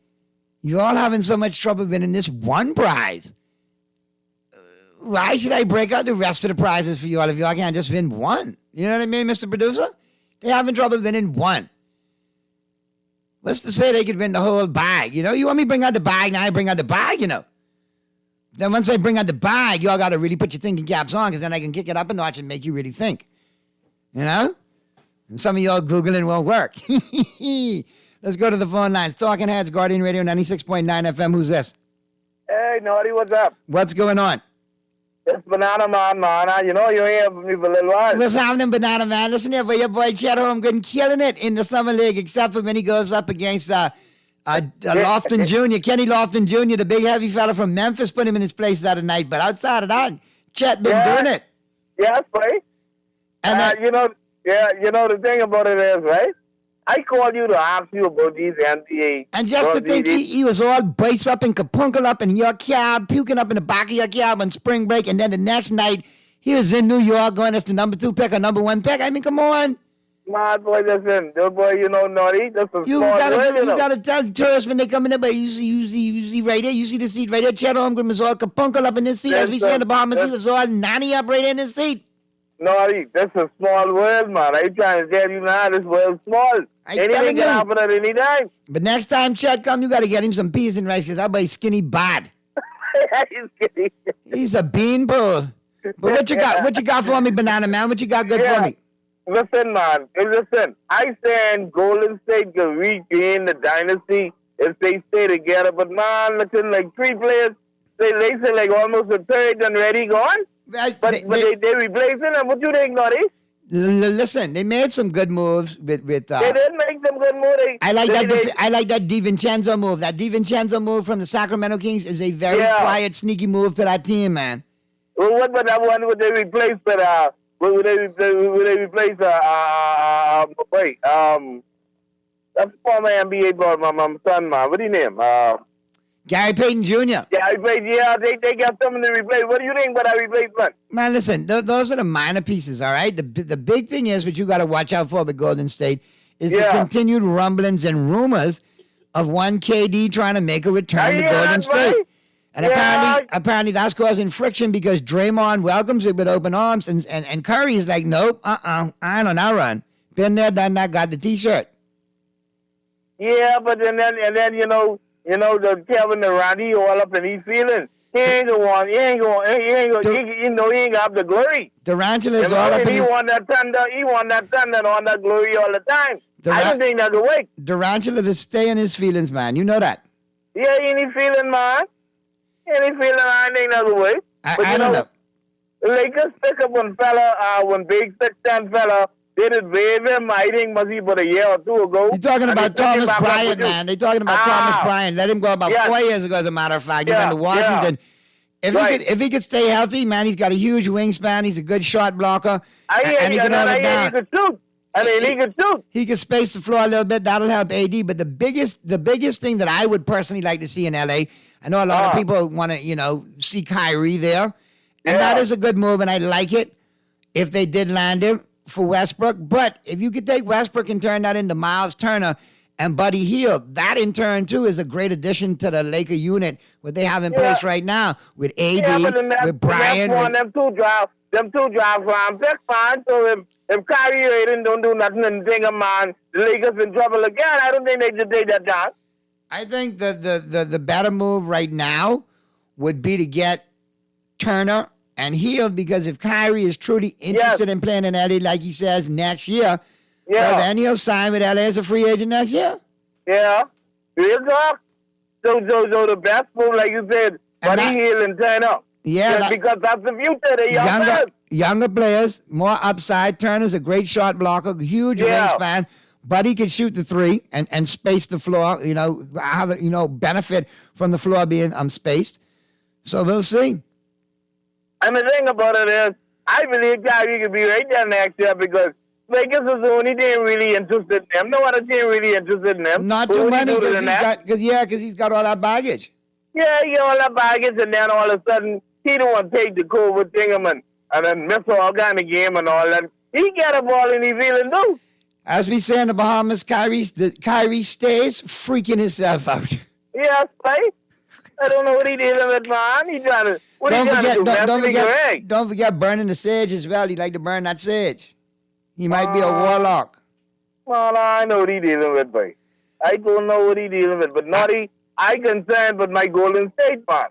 S6: you all having so much trouble winning this one prize. Why should I break out the rest of the prizes for you all if you all can't just win one? You know what I mean, Mr. Producer? They're having trouble winning one. What's to say they could win the whole bag? You want me to bring out the bag, now I bring out the bag, Then once I bring out the bag, y'all got to really put your thinking caps on because then I can kick it up a notch and make you really think. And some of y'all Googling won't work. Let's go to the phone lines. Talking Heads, Guardian Radio 96.9 FM. Who's this?
S19: Hey, Naughty, what's up?
S6: What's going on?
S19: It's Banana Man. You ain't here for me for a little while.
S6: What's happening, Banana Man? Listen here for your boy Chet Holmgren killing it in the Summer League, except for when he goes up against Lofton Jr., Kenny Lofton Jr., the big heavy fella from Memphis, put him in his place the other night. But outside of that, Chet been doing it.
S19: Yes, right.
S6: And
S19: the thing about it is, right? I called you to ask you about these NBA.
S6: And just to think he was all biced up and kapunkled up in your cab, puking up in the back of your cab on spring break, and then the next night he was in New York going as the number 2 pick or number 1 pick. I mean, come on.
S19: Man, boy, listen, the boy, naughty. That's a small word,
S6: You gotta tell the tourists when they come in there, but you see right there, you see the seat right there. Chet Holmgren was all kapunkled up in his seat. As we say in the Bahamas, he was all nanny up right in his seat.
S19: Naughty, that's a small world, man. I trying to tell you now, this world's small. Anything can happen at any time.
S6: But next time Chet come, you gotta get him some peas and rice, because that boy's skinny bad.
S19: He's skinny.
S6: He's a beanpole. But what you got? What you got for me, Banana Man? What you got good for me?
S19: Listen, man. Listen, I stand Golden State can regain the dynasty if they stay together. But, man, listen, like 3 players, they say like almost a third and ready gone. But they replacing them. What you think, Naughty?
S6: Listen, they made some good moves with
S19: they did make some good moves.
S6: I like that DiVincenzo move. That DiVincenzo move from the Sacramento Kings is a very quiet, sneaky move to that team, man.
S19: Well, what about that one? Would they replace that? Would they replace that's former NBA boy, my son, man. What do you name?
S6: Gary Payton Jr.
S19: Gary Payton, yeah, they got something to replace. What do you think about that replacement?
S6: Man, listen, those are the minor pieces, all right? The big thing is, what you got to watch out for with Golden State is the continued rumblings and rumors of one KD trying to make a return to Golden State. Right? And apparently that's causing friction because Draymond welcomes it with open arms, and Curry is like, nope, I ain't on that run. Been there, done that, got the T-shirt.
S19: Yeah, but then the Kevin Durant, he all up in his feelings. He ain't gonna have the glory.
S6: Durantula's all up in his...
S19: He want that thunder and on that glory all the time. I don't think that's the way.
S6: Durantula to stay in his feelings, man. You know that.
S19: Yeah, any feeling, man. Any feeling, I think that's the way.
S6: I don't know.
S19: Lakers pick up one fella, one big 6'10" fella. They did waive him, I think, must be about a year or 2 ago.
S6: You're talking about Thomas Bryant, man. They're talking about Thomas Bryant. Let him go about 4 years ago, as a matter of fact. He went to Washington. If he could stay healthy, man, he's got a huge wingspan. He's a good shot blocker. And he can hold it down.
S19: He could shoot. He could shoot.
S6: He could space the floor a little bit. That'll help AD. But the biggest thing that I would personally like to see in LA, I know a lot of people want to, see Kyrie there. And that is a good move, and I like it if they did land him for Westbrook. But if you could take Westbrook and turn that into Miles Turner and Buddy Hield, that in turn, too, is a great addition to the Laker unit, what they have in place right now with AD, with Bryant.
S19: Them two drive round pick, fine. So if Kyrie Irving don't do nothing and think of man, the Lakers in trouble again, I don't think they should take that down.
S6: I think the better move right now would be to get Turner and Hield, because if Kyrie is truly interested in playing in LA, like he says, next year, well, then he'll sign with LA as a free agent next year.
S19: Yeah. Real talk. So the best move, like you said, Buddy Hield and Turner.
S6: Yeah.
S19: Because that's the future. They're
S6: younger players, more upside. Turner's a great shot blocker, huge wingspan. Buddy can shoot the 3 and space the floor, benefit from the floor being spaced. So we'll see.
S19: And the thing about it is, I believe Kyrie could be right there next year because Lakers is the only team really interested in him. No other team really interested in him.
S6: Not too many because he's got all that baggage.
S19: Yeah, he got all that baggage, and then all of a sudden, he don't want to take the COVID thing and then miss all kind of game and all that. He got a ball and he feeling too.
S6: As we say in the Bahamas, Kyrie stays freaking himself out.
S19: Yes, right? I don't know what he dealing with, man. He trying to...
S6: Don't forget burning the sage as well. He like to burn that sage. He might be a warlock.
S19: Well, I know what he dealing with, boy. I don't know what he dealing with. But Naughty, I concerned with my Golden State, man.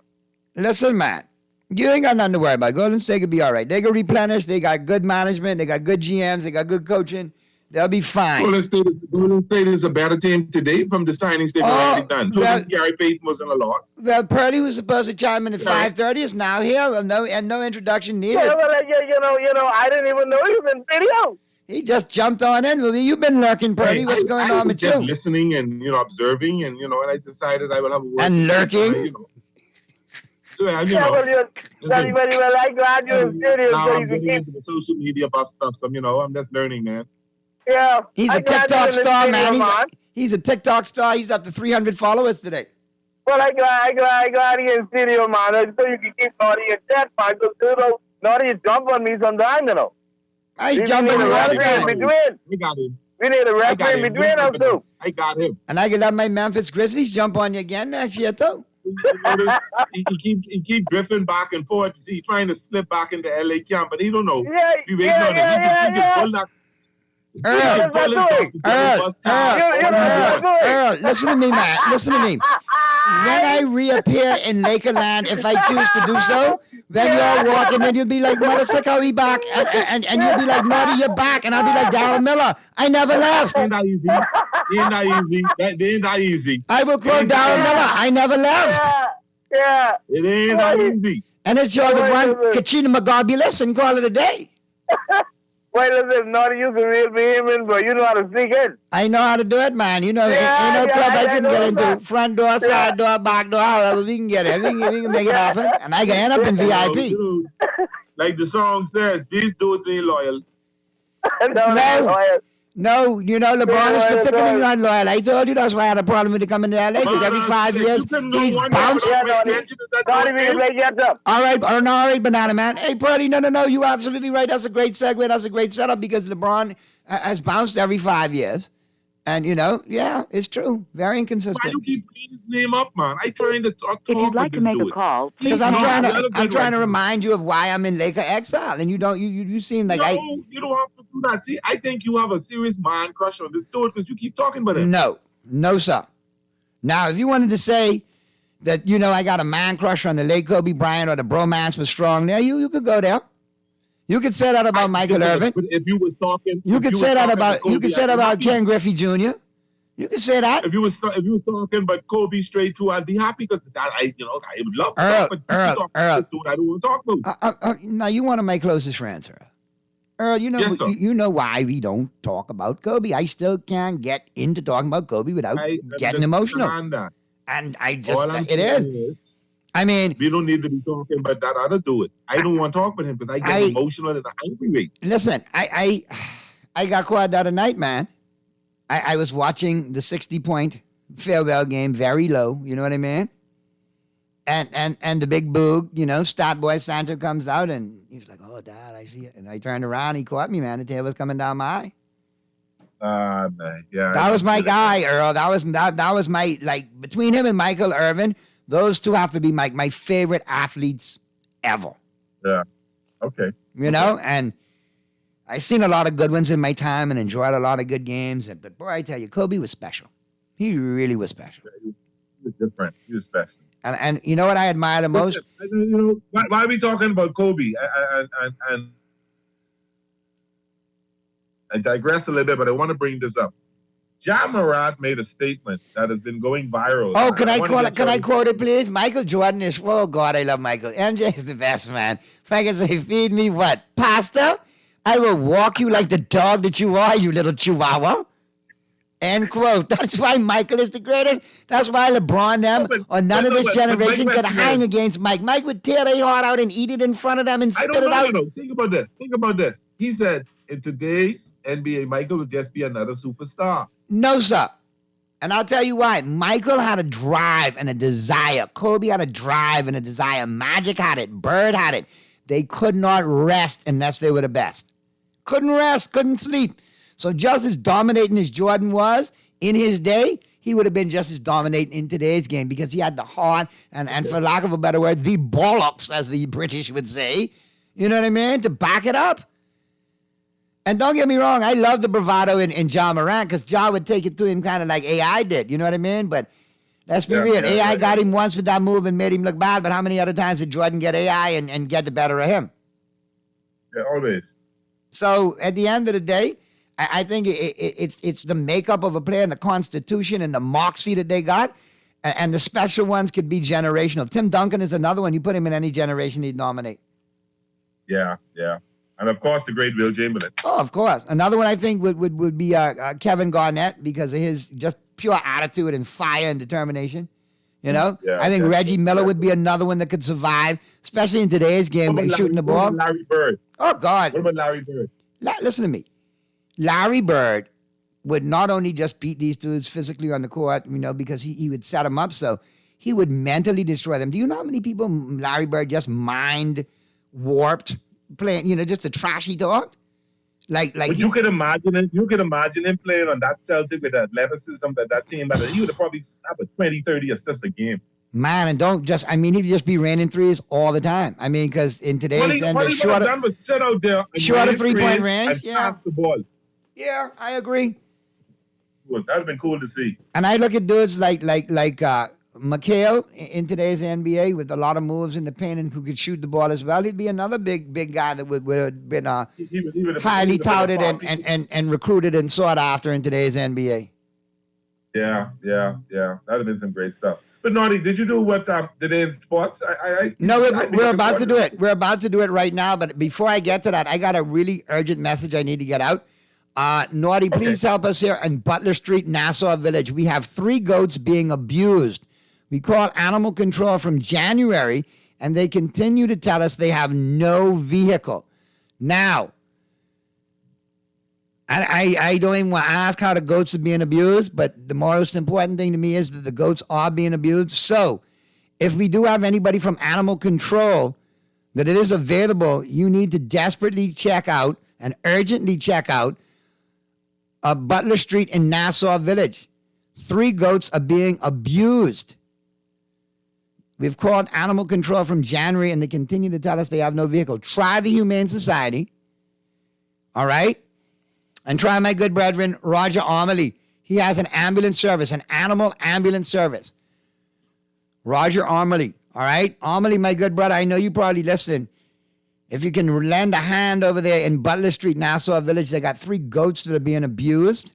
S6: Listen, man. You ain't got nothing to worry about. Golden State could be all right. They can replenish. They got good management. They got good GMs. They got good coaching. They'll be fine.
S20: Golden State is a better team today from the signings they've already done. So Gary Payton was in a loss.
S6: Well, Purdy was supposed to chime in at 5:30. Is now here. Well, no introduction needed.
S19: Yeah, well, I didn't even know he was in video.
S6: He just jumped on in. You've been lurking, Purdy. What's going on with you?
S20: Listening and observing and and I decided I will have a word.
S6: And lurking.
S19: Well, I glad you're in studio
S20: so you can keep the social media stuff. So I'm just learning, man.
S19: Yeah.
S6: He's a TikTok star, man. He's a TikTok star. He's up to 300 followers today.
S19: Well, I glad he in studio, man. So you can keep Naughty in check, man. Because Naughty jump on me sometimes, you know.
S6: I jump on you all the time.
S19: We got him. We need a referee in between us, too.
S20: I got him.
S6: And I can let my Memphis Grizzlies jump on you again next year, too.
S20: He keep drifting back and forth. See, he's trying to slip back into LA camp, but he don't know.
S19: Yeah,
S20: he waiting on it. He just pull that.
S6: Earl, listen to me, man. Listen to me. When I reappear in Lakerland, if I choose to do so, then you're walking and you'll be like, Mother Sick, I'll be back. And you'll be like, Naughty, you're back. And I'll be like, Darryl Miller, I never left.
S20: Ain't that easy. Ain't that easy.
S6: I will quote Darryl Miller, I never left.
S19: Yeah.
S20: It ain't that easy.
S6: And it's your one Kachina Magobulus and call it a day.
S19: Wait, listen, Naughty, you can real vehement, but you know how to sneak in.
S6: I know how to do it, man. You know, ain't no club I can get into. Front door, side door, back door, however we can get it. We can make it happen. And I can end up in VIP.
S20: Like the song says, these dudes ain't loyal.
S6: No, you know, LeBron is particularly not loyal. I told you that's why I had a problem with him coming to LA, because every 5 years, he's bouncing. All right, Banana Man. Hey, Pearly, no, you're absolutely right. That's a great segue. That's a great setup, because LeBron has bounced every 5 years. And, you know, yeah, it's true. Very inconsistent.
S20: Why you keep bringing his name up, man? I trying to talk
S21: If you'd like to make a call,
S6: because I'm trying to remind you of why I'm in Laker exile, and you don't. You seem like
S20: you don't have to do that. See, I think you have a serious man crush on this dude because you keep talking about him.
S6: No, sir. Now, if you wanted to say that, you know, I got a man crush on the late Kobe Bryant, or the bromance was strong there, you could go there. You could say that about Michael Irvin.
S20: If you were talking,
S6: you could say that about Ken Griffey Jr. You could say that.
S20: If you was talking about Kobe straight through, I'd be happy, because I would love to
S6: Earl,
S20: talk, but I don't want to talk about.
S6: Now you want to my closest friend, sir. Earl, you know,
S20: yes,
S6: you know why we don't talk about Kobe. I still can't get into talking about Kobe without getting emotional. And I just, it is. I mean,
S20: we don't need to be talking about that other dude. I don't want to talk with him because I get emotional and angry.
S6: Listen, I got caught the other night, man. I was watching the 60-point farewell game, very low. You know what I mean? And the big boog, you know, Stat Boy Sancho comes out, and he's like, "Oh, Dad, I see it." And I turned around, he caught me, man. The tail was coming down my eye.
S20: Man, yeah.
S6: That was my guy, Earl. That was my, like, between him and Michael Irvin, those two have to be my favorite athletes ever.
S20: Yeah. Okay.
S6: You know, and I've seen a lot of good ones in my time and enjoyed a lot of good games. But boy, I tell you, Kobe was special. He really was special.
S20: He was different. He was special.
S6: And you know what I admire the most?
S20: You know, why are we talking about Kobe? And I digress a little bit, but I want to bring this up. Ja Morant made a statement that has been going viral.
S6: Oh, can I quote it, please? Michael Jordan is, oh, God, I love Michael. MJ is the best, man. If I can say, feed me what? Pasta? I will walk you like the dog that you are, you little chihuahua. End quote. That's why Michael is the greatest. That's why LeBron them or none of this generation could hang against Mike. Mike would tear their heart out and eat it in front of them and spit it out.
S20: Think about this. He said, in today's NBA, Michael would just be another superstar.
S6: No, sir. And I'll tell you why. Michael had a drive and a desire. Kobe had a drive and a desire. Magic had it. Bird had it. They could not rest unless they were the best. Couldn't rest, couldn't sleep. So just as dominating as Jordan was in his day, he would have been just as dominating in today's game, because he had the heart and for lack of a better word, the bollocks, as the British would say, you know what I mean, to back it up. And don't get me wrong, I love the bravado in Ja Morant, because Ja would take it to him kind of like AI did, you know what I mean? But let's be real. AI got him once with that move and made him look bad, but how many other times did Jordan get AI and get the better of him?
S20: Yeah, always.
S6: So at the end of the day, I think it's the makeup of a player and the constitution and the moxie that they got, and the special ones could be generational. Tim Duncan is another one. You put him in any generation, he'd nominate.
S20: Yeah. And of course, the great Will Chamberlain.
S6: Oh, of course. Another one I think would be Kevin Garnett, because of his just pure attitude and fire and determination. You know, I think Reggie Miller would be another one that could survive, especially in today's game when he's shooting the ball.
S20: Larry Bird.
S6: Oh, God.
S20: What about Larry Bird?
S6: Listen to me. Larry Bird would not only just beat these dudes physically on the court, because he would set them up so, he would mentally destroy them. Do you know how many people Larry Bird just mind warped playing, just a trashy talk?
S20: But you could imagine it. You could imagine him playing on that Celtic with the athleticism that team had. He would probably have a 20, 30 assists a game.
S6: Man, and he'd just be raining threes all the time. because in today's NBA, shorter 3-point range,
S20: pass the ball.
S6: Yeah, I agree.
S20: Well, that'd have been cool to see.
S6: And I look at dudes like McHale in today's NBA with a lot of moves in the paint and who could shoot the ball as well. He'd be another big guy that would have been highly touted and recruited and sought after in today's NBA.
S20: Yeah. That'd have been some great stuff. But Naughty, did you do what's up today in sports?
S6: No, we're about to do it. We're about to do it right now. But before I get to that, I got a really urgent message I need to get out. Naughty, please help us here in Butler Street, Nassau Village. We have 3 goats being abused. We called animal control from January, and they continue to tell us they have no vehicle. Now, I don't even want to ask how the goats are being abused, but the most important thing to me is that the goats are being abused. So, if we do have anybody from animal control that it is available, you need to desperately check out and urgently check out Butler Street in Nassau Village. 3 goats are being abused. We've called animal control from January, and they continue to tell us they have no vehicle. Try the Humane Society, all right? And try my good brethren, Roger Armley. He has an ambulance service, an animal ambulance service. Roger Armley, all right? Armley, my good brother, I know you probably listen. If you can lend a hand over there in Butler Street, Nassau Village, they got 3 goats that are being abused.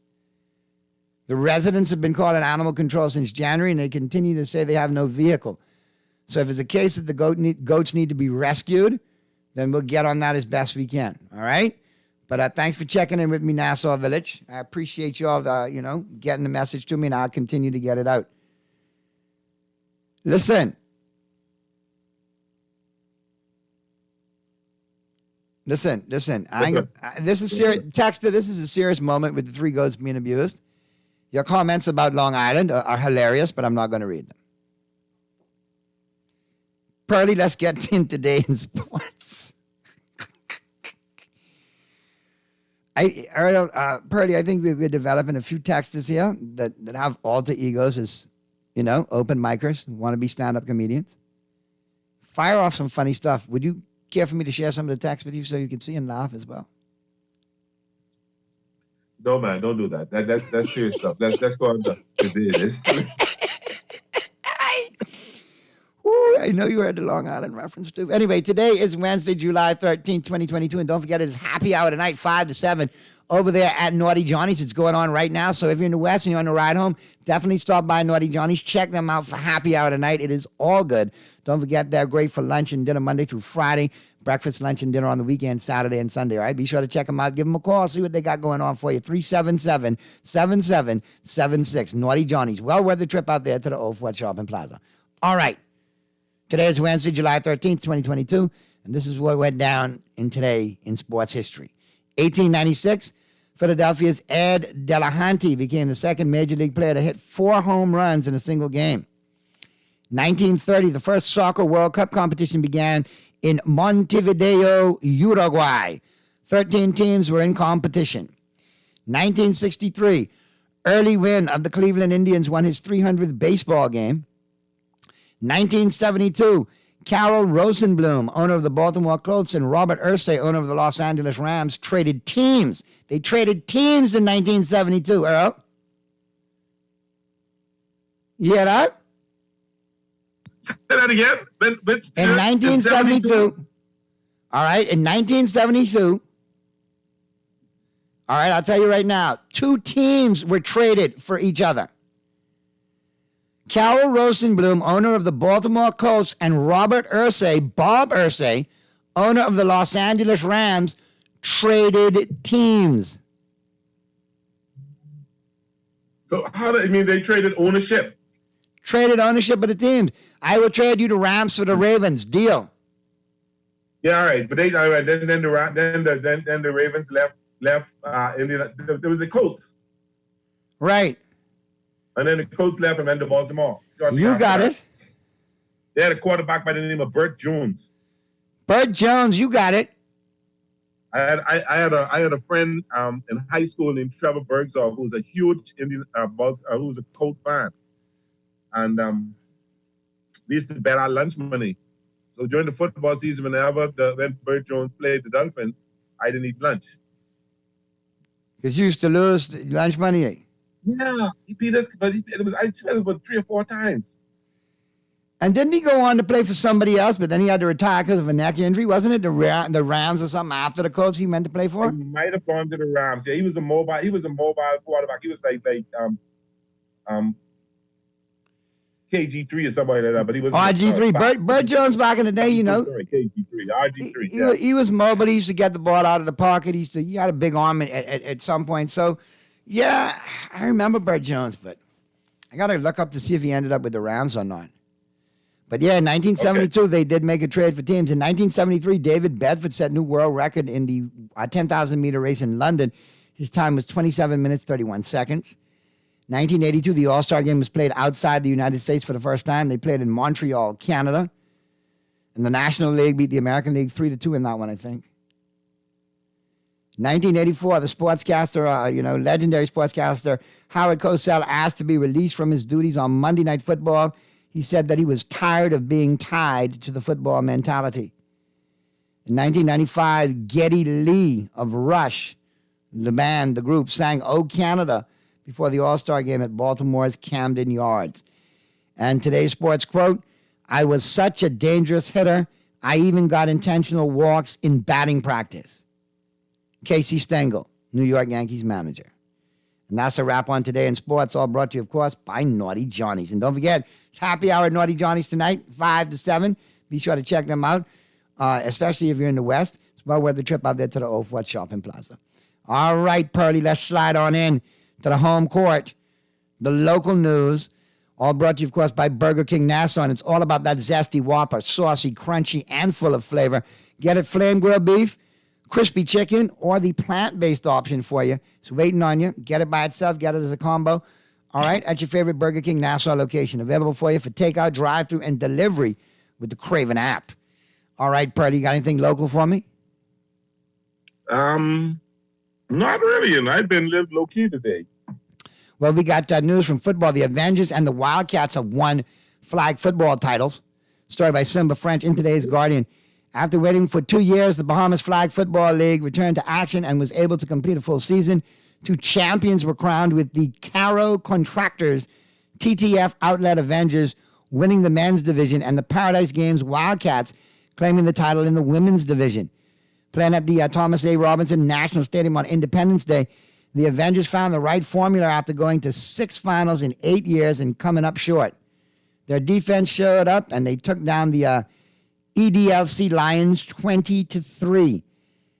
S6: The residents have been called an animal control since January, and they continue to say they have no vehicle. So if it's a case that the goats need to be rescued, then we'll get on that as best we can, all right? But thanks for checking in with me, Nassau Village. I appreciate you all, getting the message to me, and I'll continue to get it out. Listen. This is serious. Texter, this is a serious moment with the 3 goats being abused. Your comments about Long Island are hilarious, but I'm not going to read them. Pearly, let's get in today in sports. Pearly, I think we're developing a few texters here that have alter egos as, open micers, want to be stand-up comedians. Fire off some funny stuff. Would you care for me to share some of the text with you so you can see and laugh as well?
S20: No, man, don't do that. That's serious stuff. Let's go on to this.
S6: Ooh, I know you heard the Long Island reference too. Anyway, today is Wednesday, July 13th, 2022. And don't forget, it is happy hour tonight, 5 to 7, over there at Naughty Johnny's. It's going on right now. So if you're in the West and you're on the ride home, definitely stop by Naughty Johnny's. Check them out for happy hour tonight. It is all good. Don't forget, they're great for lunch and dinner Monday through Friday. Breakfast, lunch, and dinner on the weekend, Saturday and Sunday, all right? Be sure to check them out. Give them a call. See what they got going on for you. 377-7776. Naughty Johnny's. Well worth the trip out there to the Old Fort Shopping Plaza. All right. Today is Wednesday, July 13th, 2022, and this is what went down today in sports history. 1896, Philadelphia's Ed Delahanty became the second Major League player to hit 4 home runs in a single game. 1930, the first soccer World Cup competition began in Montevideo, Uruguay. 13 teams were in competition. 1963, Early Wynn of the Cleveland Indians won his 300th baseball game. 1972, Carol Rosenblum, owner of the Baltimore Colts, and Robert Irsay, owner of the Los Angeles Rams, traded teams. They traded teams in 1972, Earl. You hear that?
S20: Say that again.
S6: In 1972. All right, in 1972. All right, I'll tell you right now. 2 teams were traded for each other. Carol Rosenblum, owner of the Baltimore Colts, and Robert Irsay, Bob Irsay, owner of the Los Angeles Rams, traded teams.
S20: So they traded ownership?
S6: Traded ownership of the teams. I will trade you the Rams for the Ravens. Deal.
S20: Yeah, all right. But then the Ravens left left. There was the Colts.
S6: Right.
S20: And then the Colts left and went to Baltimore.
S6: You got it.
S20: They had a quarterback by the name of Burt Jones.
S6: Burt Jones, you got it.
S20: I had a friend in high school named Trevor Bergzor, who was a huge who was a Colt fan, and we used to bet our lunch money. So during the football season, when Burt Jones played the Dolphins, I didn't eat lunch
S6: because you used to lose lunch money.
S20: Yeah, he beat us, but I spent about 3 or 4 times.
S6: And didn't he go on to play for somebody else, but then he had to retire because of a neck injury? Wasn't it the Rams or something after the Colts he meant to play for?
S20: He might have gone to the Rams. Yeah, he was a mobile quarterback. He was like KG3 or somebody like that, but he was
S6: RG3. Burt Jones back in the day, you know.
S20: Sorry, KG3, RG3.
S6: He was mobile. He used to get the ball out of the pocket. He had a big arm at some point. So, yeah, I remember Burt Jones, but I got to look up to see if he ended up with the Rams or not. But yeah, in 1972, they did make a trade for teams. In 1973, David Bedford set new world record in the 10,000-meter race in London. His time was 27 minutes, 31 seconds. 1982, the All-Star Game was played outside the United States for the first time. They played in Montreal, Canada. And the National League beat the American League 3-2 in that one, I think. 1984, the sportscaster, legendary sportscaster Howard Cosell asked to be released from his duties on Monday Night Football. He said that he was tired of being tied to the football mentality. In 1995, Geddy Lee of Rush, the group, sang "Oh Canada" before the All-Star Game at Baltimore's Camden Yards. And today's sports quote, "I was such a dangerous hitter, I even got intentional walks in batting practice." Casey Stengel, New York Yankees manager. And that's a wrap on Today in Sports, all brought to you, of course, by Naughty Johnny's. And don't forget, it's happy hour at Naughty Johnny's tonight, 5 to 7. Be sure to check them out, especially if you're in the West. It's well worth the trip out there to the Old Fort Shopping Plaza. All right, Pearly, let's slide on in to the home court. The local news, all brought to you, of course, by Burger King Nassau. And it's all about that zesty Whopper, saucy, crunchy, and full of flavor. Get it flame grilled beef, crispy chicken, or the plant-based option for you. It's waiting on you. Get it by itself. Get it as a combo. All right, at your favorite Burger King Nassau location. Available for you for takeout, drive-thru, and delivery with the Craven app. All right, Purdy, you got anything local for me?
S20: Not really, and I've been lived low-key today.
S6: Well, we got news from football. The Avengers and the Wildcats have won flag football titles. Story by Simba French in today's Guardian. After waiting for 2 years, the Bahamas Flag Football League returned to action and was able to complete a full season. 2 champions were crowned with the Caro Contractors TTF Outlet Avengers winning the men's division and the Paradise Games Wildcats claiming the title in the women's division. Playing at the Thomas A. Robinson National Stadium on Independence Day, the Avengers found the right formula after going to 6 finals in 8 years and coming up short. Their defense showed up and they took down the EDLC Lions 20-3.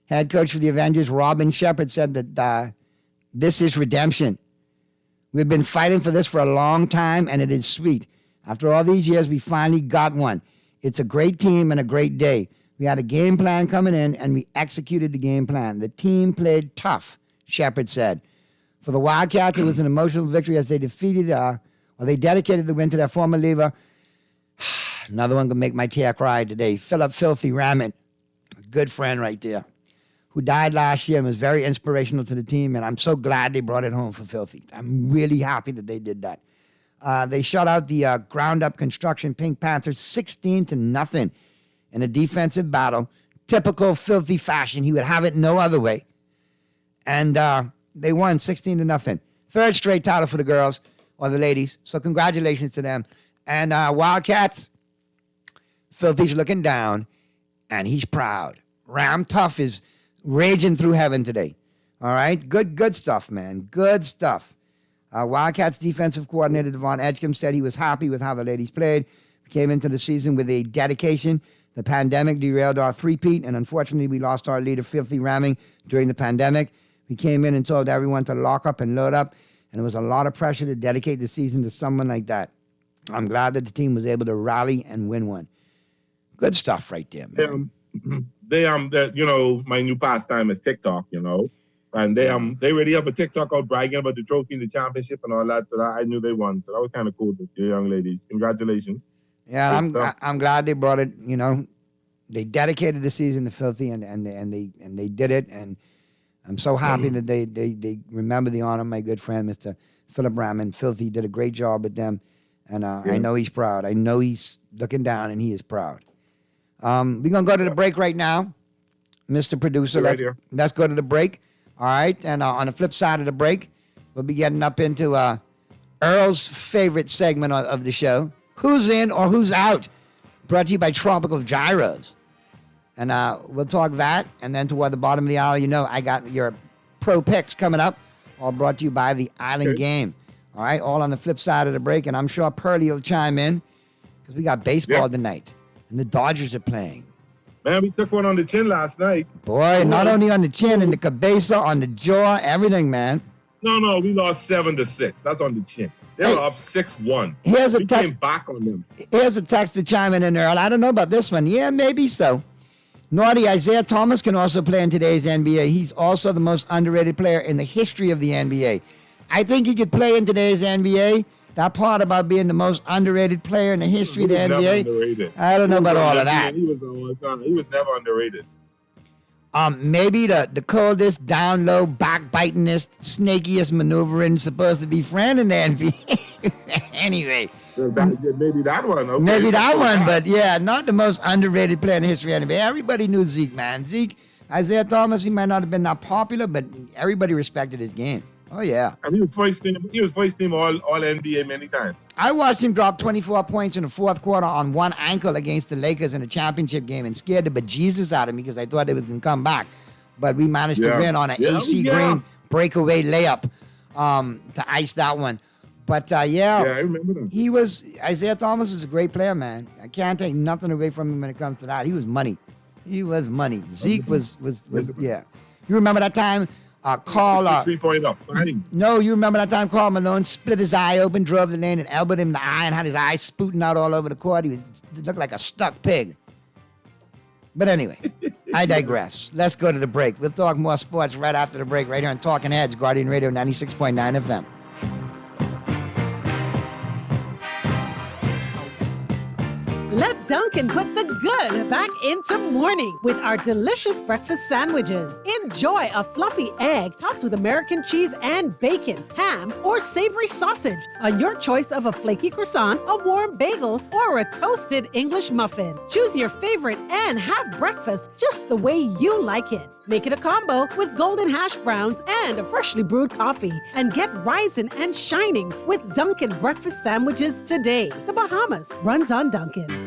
S6: Head coach for the Avengers, Robin Shepard, said that this is redemption. We've been fighting for this for a long time, and it is sweet. After all these years, we finally got one. It's a great team and a great day. We had a game plan coming in, and we executed the game plan. The team played tough, Shepard said. For the Wildcats, it was an emotional victory as they they dedicated the win to their former leader. Another one can make my tear cry today. Philip Filthy Ramit, a good friend right there, who died last year and was very inspirational to the team, and I'm so glad they brought it home for Filthy. I'm really happy that they did that. They shut out the ground-up construction Pink Panthers 16-0 in a defensive battle. Typical Filthy fashion. He would have it no other way. And they won 16-0. Third straight title for the girls, or the ladies, so congratulations to them. And Wildcats, Filthy's looking down, and he's proud. Ram Tough is raging through heaven today. All right? Good stuff, man. Good stuff. Wildcats defensive coordinator Devon Edgecombe said he was happy with how the ladies played. We came into the season with a dedication. The pandemic derailed our three-peat, and unfortunately we lost our leader, Filthy Ramming, during the pandemic. We came in and told everyone to lock up and load up, and it was a lot of pressure to dedicate the season to someone like that. I'm glad that the team was able to rally and win one. Good stuff right there, man.
S20: My new pastime is TikTok, And they already have a TikTok out bragging about the trophy and the championship and all that. So I knew they won. So that was kind of cool, the young ladies. Congratulations.
S6: Yeah, I'm glad they brought it. You know, they dedicated the season to Filthy, and they did it. And I'm so happy that they remember the honor of my good friend, Mr. Philip Raman. Filthy did a great job with them, and I know he's proud. I know he's looking down, and he is proud. We're gonna go to the break right now, Mr. Producer. Let's go to the break. All right, and on the flip side of the break, we'll be getting up into Earl's favorite segment of the show, Who's In or Who's Out, brought to you by Tropical Gyros. And we'll talk that, and then toward the bottom of the hour, you know, I got your pro picks coming up, all brought to you by the Island Game. All right, all on the flip side of the break, and I'm sure Pearlie will chime in, because we got baseball tonight, and the Dodgers are playing.
S20: Man, we took one on the chin last night.
S6: Boy, not only on the chin, and the cabeza, on the jaw, everything, man.
S20: No, we lost 7-6. That's on the chin. They were up 6-1.
S6: Here's a
S20: we
S6: text.
S20: came back on them.
S6: Here's a text to chime in, Earl. I don't know about this one. Yeah, maybe so. Naughty, Isaiah Thomas can also play in today's NBA. He's also the most underrated player in the history of the NBA. I think he could play in today's NBA. That part about being the most underrated player in the history of the NBA, I don't know about all of that.
S20: He was never underrated.
S6: Maybe the coldest, down low, backbitingest, snakiest maneuvering supposed to be friend in the NBA. Anyway.
S20: Maybe that one. Okay.
S6: Maybe that one, but yeah, not the most underrated player in the history of the NBA. Everybody knew Zeke, man. Zeke, Isaiah Thomas, he might not have been that popular, but everybody respected his game. Oh, yeah.
S20: And he was first team all NBA many times.
S6: I watched him drop 24 points in the fourth quarter on one ankle against the Lakers in a championship game and scared the bejesus out of me because I thought they was going to come back. But we managed to win on an AC Green breakaway layup to ice that one. But,
S20: I remember that.
S6: Isaiah Thomas was a great player, man. I can't take nothing away from him when it comes to that. He was money. Zeke was yeah. You remember that time? Carl.
S20: 3-point up.
S6: No, you remember that time Karl Malone split his eye open, drove the lane, and elbowed him in the eye, and had his eye spooting out all over the court. He looked like a stuck pig. But anyway, I digress. Let's go to the break. We'll talk more sports right after the break, right here on Talking Heads, Guardian Radio 96.9 FM.
S17: Let Dunkin' put the good back into morning with our delicious breakfast sandwiches. Enjoy a fluffy egg topped with American cheese and bacon, ham, or savory sausage on your choice of a flaky croissant, a warm bagel, or a toasted English muffin. Choose your favorite and have breakfast just the way you like it. Make it a combo with golden hash browns and a freshly brewed coffee. And get rising and shining with Dunkin' breakfast sandwiches today. The Bahamas runs on Dunkin'.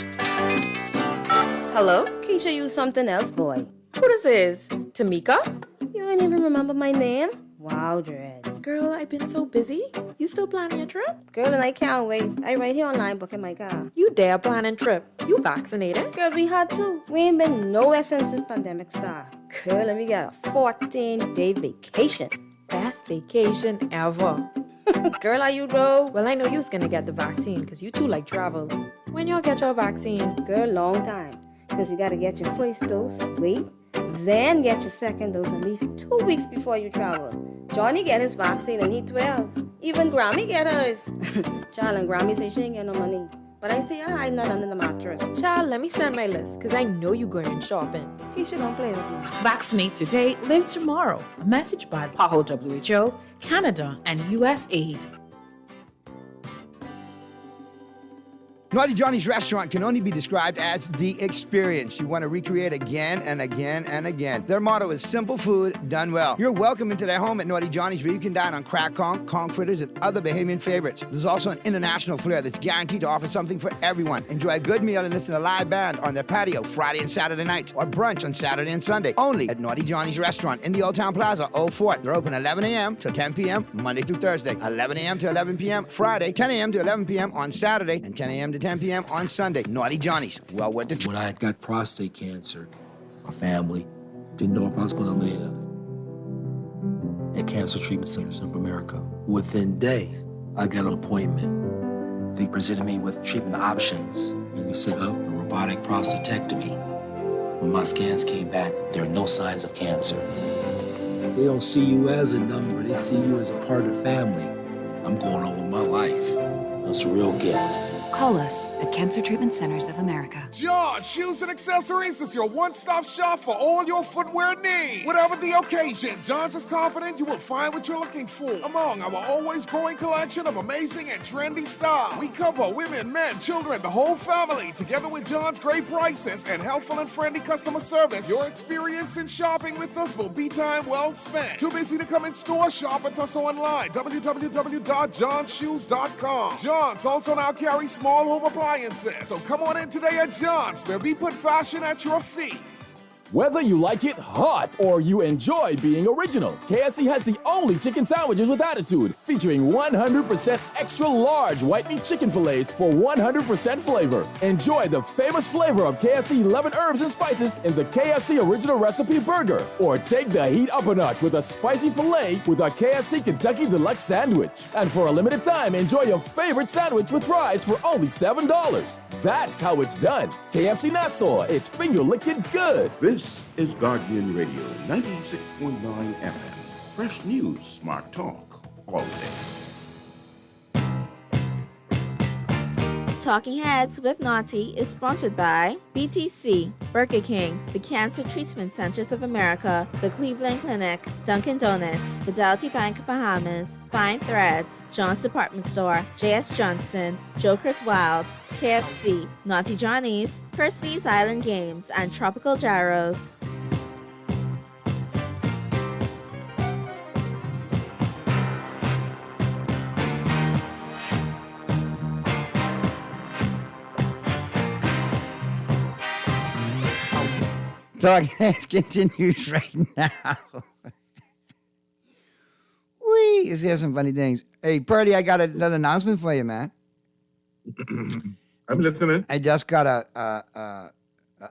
S21: Hello? Keisha, you something else, boy.
S22: Who this is? Tamika?
S21: You don't even remember my name? Wow, Dread.
S22: Girl, I've been so busy. You still planning your trip?
S21: Girl, and I can't wait. I right here online booking my car.
S22: You dare planning trip? You vaccinated?
S21: Girl, we had to. We ain't been nowhere since this pandemic started. Girl, and we got a 14-day vacation.
S22: Best vacation ever.
S21: Girl, are you though?
S22: Well, I know you was gonna get the vaccine because you too like travel. When y'all get your vaccine?
S21: Girl, long time. Because you gotta get your first dose, wait, then get your second dose at least 2 weeks before you travel. Johnny get his vaccine and he 12. Even Grammy get hers. Child, and Grammy say she ain't get no money. But I see her hiding that under the mattress.
S22: Child, let me send my list, because I know you going shopping.
S21: Keisha, don't play with me.
S23: Vaccinate today, live tomorrow. A message by PAHO WHO, Canada, and USAID.
S6: Naughty Johnny's restaurant can only be described as the experience you want to recreate again and again and again. Their motto is simple food done well. You're welcome into their home at Naughty Johnny's, where you can dine on crack conch fritters, and other Bahamian favorites. There's also an international flair that's guaranteed to offer something for everyone. Enjoy a good meal and listen to a live band on their patio Friday and Saturday nights, or brunch on Saturday and Sunday, only at Naughty Johnny's restaurant in the Old Town Plaza, Old Fort. They're open 11 a.m. to 10 p.m. Monday through Thursday, 11 a.m. to 11 p.m. Friday, 10 a.m. to 11 p.m. on Saturday, and 10 a.m. to 10 p.m. on Sunday. Naughty Johnny's. Well worth the trip.
S9: When I had got prostate cancer, my family didn't know if I was going to live. At Cancer Treatment Centers of America, within days, I got an appointment. They presented me with treatment options, and we set up a robotic prostatectomy. When my scans came back, there are no signs of cancer. They don't see you as a number, they see you as a part of the family. I'm going on with my life. That's a real gift.
S10: Call us at Cancer Treatment Centers of America.
S18: John Shoes and Accessories is your one-stop shop for all your footwear needs. Whatever the occasion, John's is confident you will find what you're looking for among our always growing collection of amazing and trendy styles. We cover women, men, children, the whole family. Together with John's great prices and helpful and friendly customer service, your experience in shopping with us will be time well spent. Too busy to come in store? Shop with us online. www.johnshoes.com. John's also now carries small home appliances. So come on in today at John's, where we put fashion at your feet.
S11: Whether you like it hot or you enjoy being original, KFC has the only chicken sandwiches with attitude, featuring 100% extra large white meat chicken fillets for 100% flavor. Enjoy the famous flavor of KFC 11 herbs and spices in the KFC original recipe burger, or take the heat up a notch with a spicy filet with our KFC Kentucky Deluxe sandwich. And for a limited time, enjoy your favorite sandwich with fries for only $7. That's how it's done. KFC Nassau, it's finger-licking good.
S1: This is Guardian Radio 96.9 FM. Fresh news, smart talk, all day.
S2: Talking Heads with Naughty is sponsored by BTC, Burger King, the Cancer Treatment Centers of America, the Cleveland Clinic, Dunkin' Donuts, Fidelity Bank Bahamas, Fine Threads, John's Department Store, J.S. Johnson, Joker's Wild, KFC, Naughty Johnny's, Percy's Island Games, and Tropical Gyros.
S6: Talking Heads continues right now. Wee, you see some funny things. Hey, Purdy, I got another announcement for you, man.
S20: I'm listening.
S6: I just got a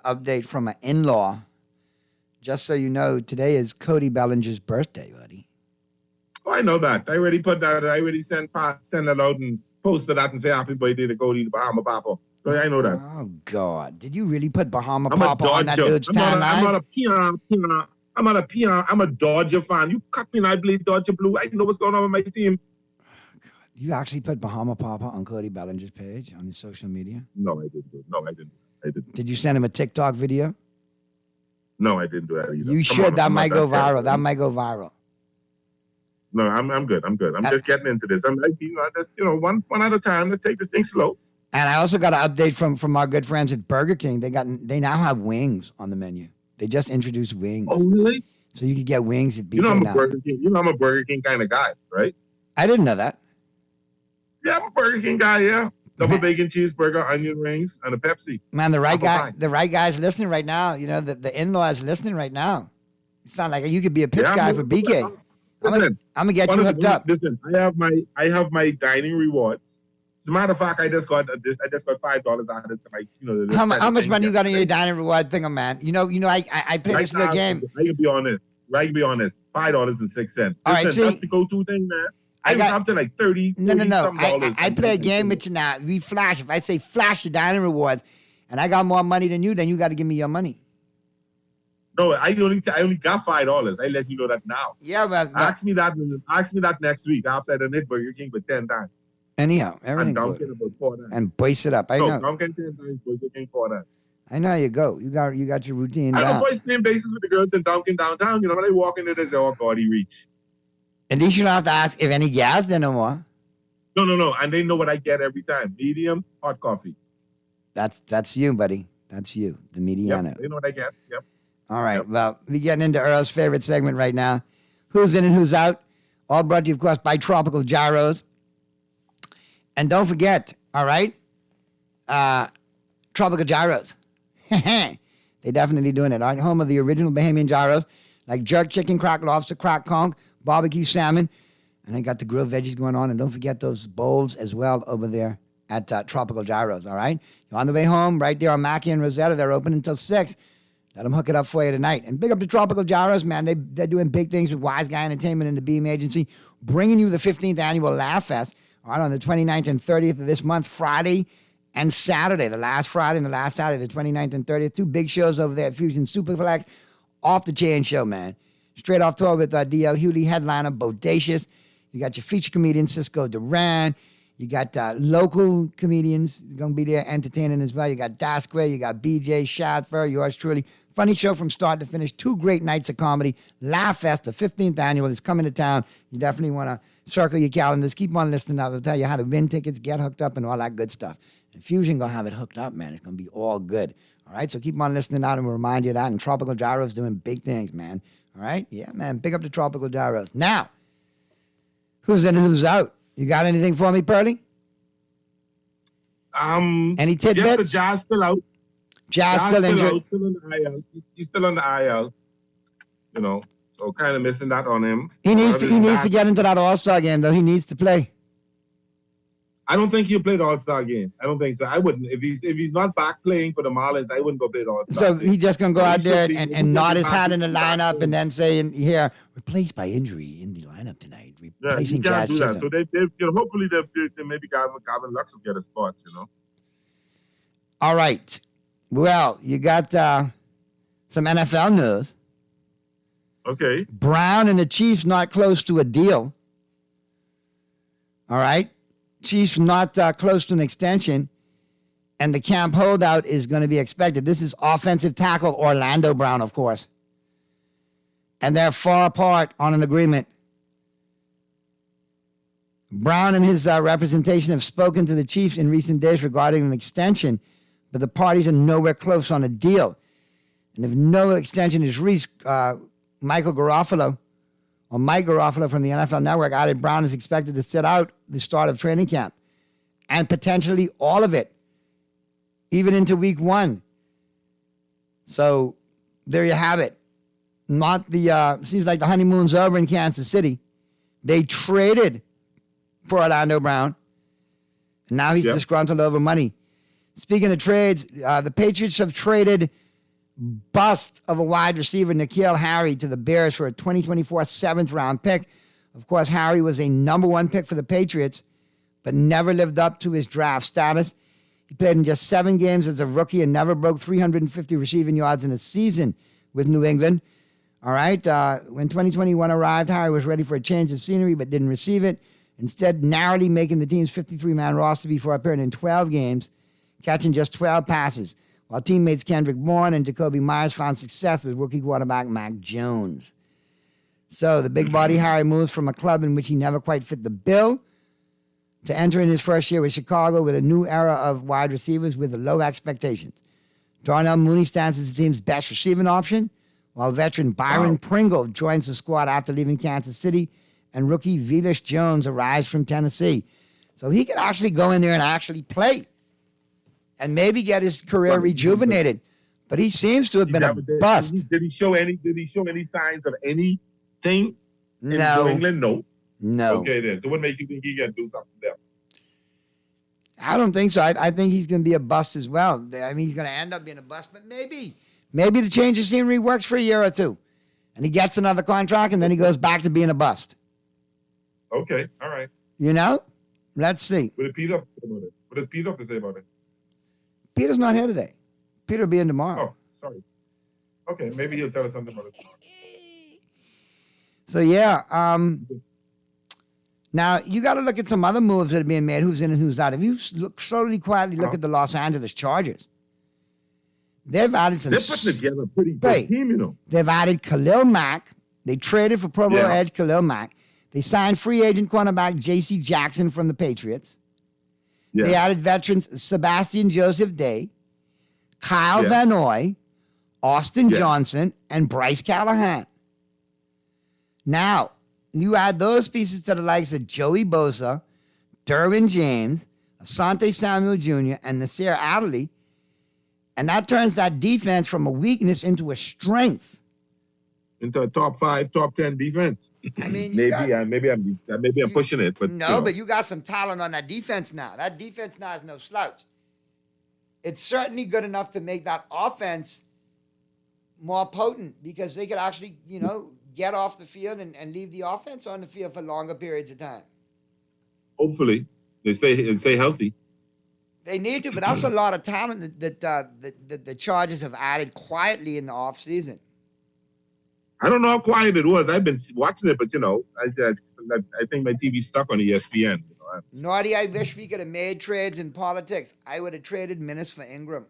S6: update from an in-law. Just so you know, today is Cody Bellinger's birthday, buddy.
S20: Oh, I know that. I already put that. I already sent it out and posted that and say happy birthday to Cody the Bahama Papa. So I know that.
S6: Oh, God. Did you really put Bahama
S20: I'm
S6: Papa on that dude's timeline?
S20: I'm not a peon. I'm a Dodger fan. You cut me and I bleed Dodger blue. I know what's going on with my team.
S6: You actually put Bahama Papa on Cody Bellinger's page on his social media?
S20: No, I didn't.
S6: Did you send him a TikTok video?
S20: No, I didn't do that either.
S6: You should. That might go viral. That might go viral.
S20: No, I'm good. I'm just getting into this. I'm like, just one at a time. Let's take this thing slow.
S6: And I also got an update from our good friends at Burger King. They now have wings on the menu. They just introduced wings.
S20: Oh, really?
S6: So you can get wings at BK
S20: I'm
S6: now.
S20: a Burger King. I'm a Burger King kind of guy, right?
S6: I didn't know that.
S20: Yeah, I'm a Burger King guy. Yeah, double bacon cheeseburger, onion rings, and a Pepsi.
S6: Man, the right guy's listening right now. You know, the in-law is listening right now. It's not like you could be a pitch guy for BK. I'm gonna get you hooked up.
S20: Listen, I have my dining rewards. As a matter of fact, I just got $5 added to my,
S6: How much money you got in your dining reward thing, man? I play this little game.
S20: I can be honest. $5.06.
S6: All right,
S20: Listen, that's the go-to thing, man. I got up to like 30.
S6: No. I play a game with you now. We flash. If I say flash your dining rewards, and I got more money than you, then you got to give me your money.
S20: No, I only got $5. I let you know that now.
S6: Yeah, but
S20: ask me that next week after I done hit Burger King for 10 times.
S6: Anyhow, everything
S20: good. About 4 times.
S6: And boice it up. I know.
S20: Dunkin' 10 times, Burger King 4 times.
S6: I know how you go. You got your routine
S20: I
S6: down.
S20: don't play same basis with the girls in Dunkin' downtown. When they walk into this, oh God, he reach.
S6: At least you don't have to ask if any gas there no more.
S20: No. And they know what I get every time. Medium, hot coffee.
S6: That's you, buddy. That's you, the mediano.
S20: Yep, they know what I get. Yep.
S6: All right. Well, we're getting into Earl's favorite segment right now. Who's in and who's out? All brought to you, of course, by Tropical Gyros. And don't forget, all right, Tropical Gyros. They definitely doing it. All right, home of the original Bahamian gyros, like jerk chicken, cracked lobster, cracked conch, barbecue salmon. And they got the grilled veggies going on. And don't forget those bowls as well over there at Tropical Gyros, all right? You're on the way home, right there on Mackey and Rosetta. They're open until 6. Let them hook it up for you tonight. And big up to Tropical Gyros, man. They're doing big things with Wise Guy Entertainment and the Beam Agency, bringing you the 15th annual Laugh Fest on the 29th and 30th of this month, Friday and Saturday, the last Friday and the last Saturday, the 29th and 30th. 2 big shows over there at Fusion Superflex. Off the chain show, man. straight off tour with D.L. Hewley, headliner Bodacious. You got your feature comedian Cisco Duran. You got local comedians going to be there entertaining as well. You got Dasquay, you got BJ Shadfer, yours truly. Funny show from start to finish. 2 great nights of comedy. Laugh Fest, the 15th annual, is coming to town. You definitely want to circle your calendars. Keep on listening. I'll tell you how to win tickets, get hooked up, and all that good stuff. And Fusion going to have it hooked up, man. It's going to be all good. All right, so keep on listening out, and we'll remind you of that. And Tropical Gyros doing big things, man. All right? Yeah, man. Big up the Tropical Gyros. Now, who's in and who's out? You got anything for me, Pearly? Any tidbits?
S20: Yes, the Jazz still out.
S6: Jazz still injured.
S20: Out, still on the IL. He's still on the IL. You know, so kind of missing that on him.
S6: He needs to get into that All-Star game, though. He needs to play.
S20: I don't think he'll play the All-Star game. I don't think so. I wouldn't. If he's not back playing for the Marlins, I wouldn't go play the All-Star game.
S6: So he's just going to go out there and nod his hat in the lineup and then say here, replaced by injury in the lineup tonight.
S20: Yeah, he can't do that. So they hopefully they maybe Gavin Lux will get a spot, you know.
S6: All right. Well, you got some NFL news.
S20: Okay.
S6: Brown and the Chiefs not close to a deal. All right. Chiefs not close to an extension, and the camp holdout is going to be expected. This is offensive tackle Orlando Brown, of course. And they're far apart on an agreement. Brown and his representation have spoken to the Chiefs in recent days regarding an extension, but the parties are nowhere close on a deal. And if no extension is reached, Mike Garofalo from the NFL Network added Brown is expected to sit out the start of training camp and potentially all of it, even into week 1. So there you have it. Seems like the honeymoon's over in Kansas City. They traded for Orlando Brown, and now he's disgruntled over money. Speaking of trades, the Patriots have traded bust of a wide receiver, N'Keal Harry, to the Bears for a 2024 7th-round pick. Of course, Harry was a number 1 pick for the Patriots, but never lived up to his draft status. He played in just 7 games as a rookie and never broke 350 receiving yards in a season with New England. All right, when 2021 arrived, Harry was ready for a change of scenery but didn't receive it, instead narrowly making the team's 53-man roster before appearing in 12 games, catching just 12 passes, while teammates Kendrick Bourne and Jacoby Myers found success with rookie quarterback Mac Jones. So the big body Harry moves from a club in which he never quite fit the bill to entering his first year with Chicago with a new era of wide receivers with low expectations. Darnell Mooney stands as the team's best receiving option, while veteran Byron Pringle joins the squad after leaving Kansas City, and rookie Velus Jones arrives from Tennessee. So he could actually go in there and actually play and maybe get his career rejuvenated. But he seems to have been a bust.
S20: Did he show any signs of anything in New England? No. Okay, then. So what makes you think he can do something there?
S6: I don't think so. I think he's going to be a bust as well. I mean, he's going to end up being a bust, but maybe the change of scenery works for a year or two. And he gets another contract, and then he goes back to being a bust.
S20: Okay, all right.
S6: You know? Let's see.
S20: What does Peter have to say about it?
S6: Peter's not here today. Peter will be in tomorrow.
S20: Oh, sorry. Okay, maybe he'll tell us something about it tomorrow.
S6: So, yeah. Now, you got to look at some other moves that are being made, who's in and who's out. If you quietly look at the Los Angeles Chargers, they've added some...
S20: They're putting together a pretty good team, you know.
S6: They've added Khalil Mack. They traded for Pro Bowl edge Khalil Mack. They signed free agent cornerback J.C. Jackson from the Patriots. Yeah. They added veterans Sebastian Joseph Day, Kyle Van Noy, Austin Johnson, and Bryce Callahan. Now, you add those pieces to the likes of Joey Bosa, Derwin James, Asante Samuel Jr., and Nasir Adderley, and that turns that defense from a weakness into a strength.
S20: Into a top 5, top 10 defense.
S6: I mean,
S20: maybe I'm pushing it, but
S6: no, but you got some talent on that defense now. That defense now is no slouch. It's certainly good enough to make that offense more potent because they could actually, get off the field and leave the offense on the field for longer periods of time.
S20: Hopefully, they stay healthy.
S6: They need to, but that's a lot of talent that the Chargers have added quietly in the offseason.
S20: I don't know how quiet it was. I've been watching it, but I think my TV's stuck on ESPN.
S6: Naughty, I wish we could have made trades in politics. I would have traded Minnis for Ingram.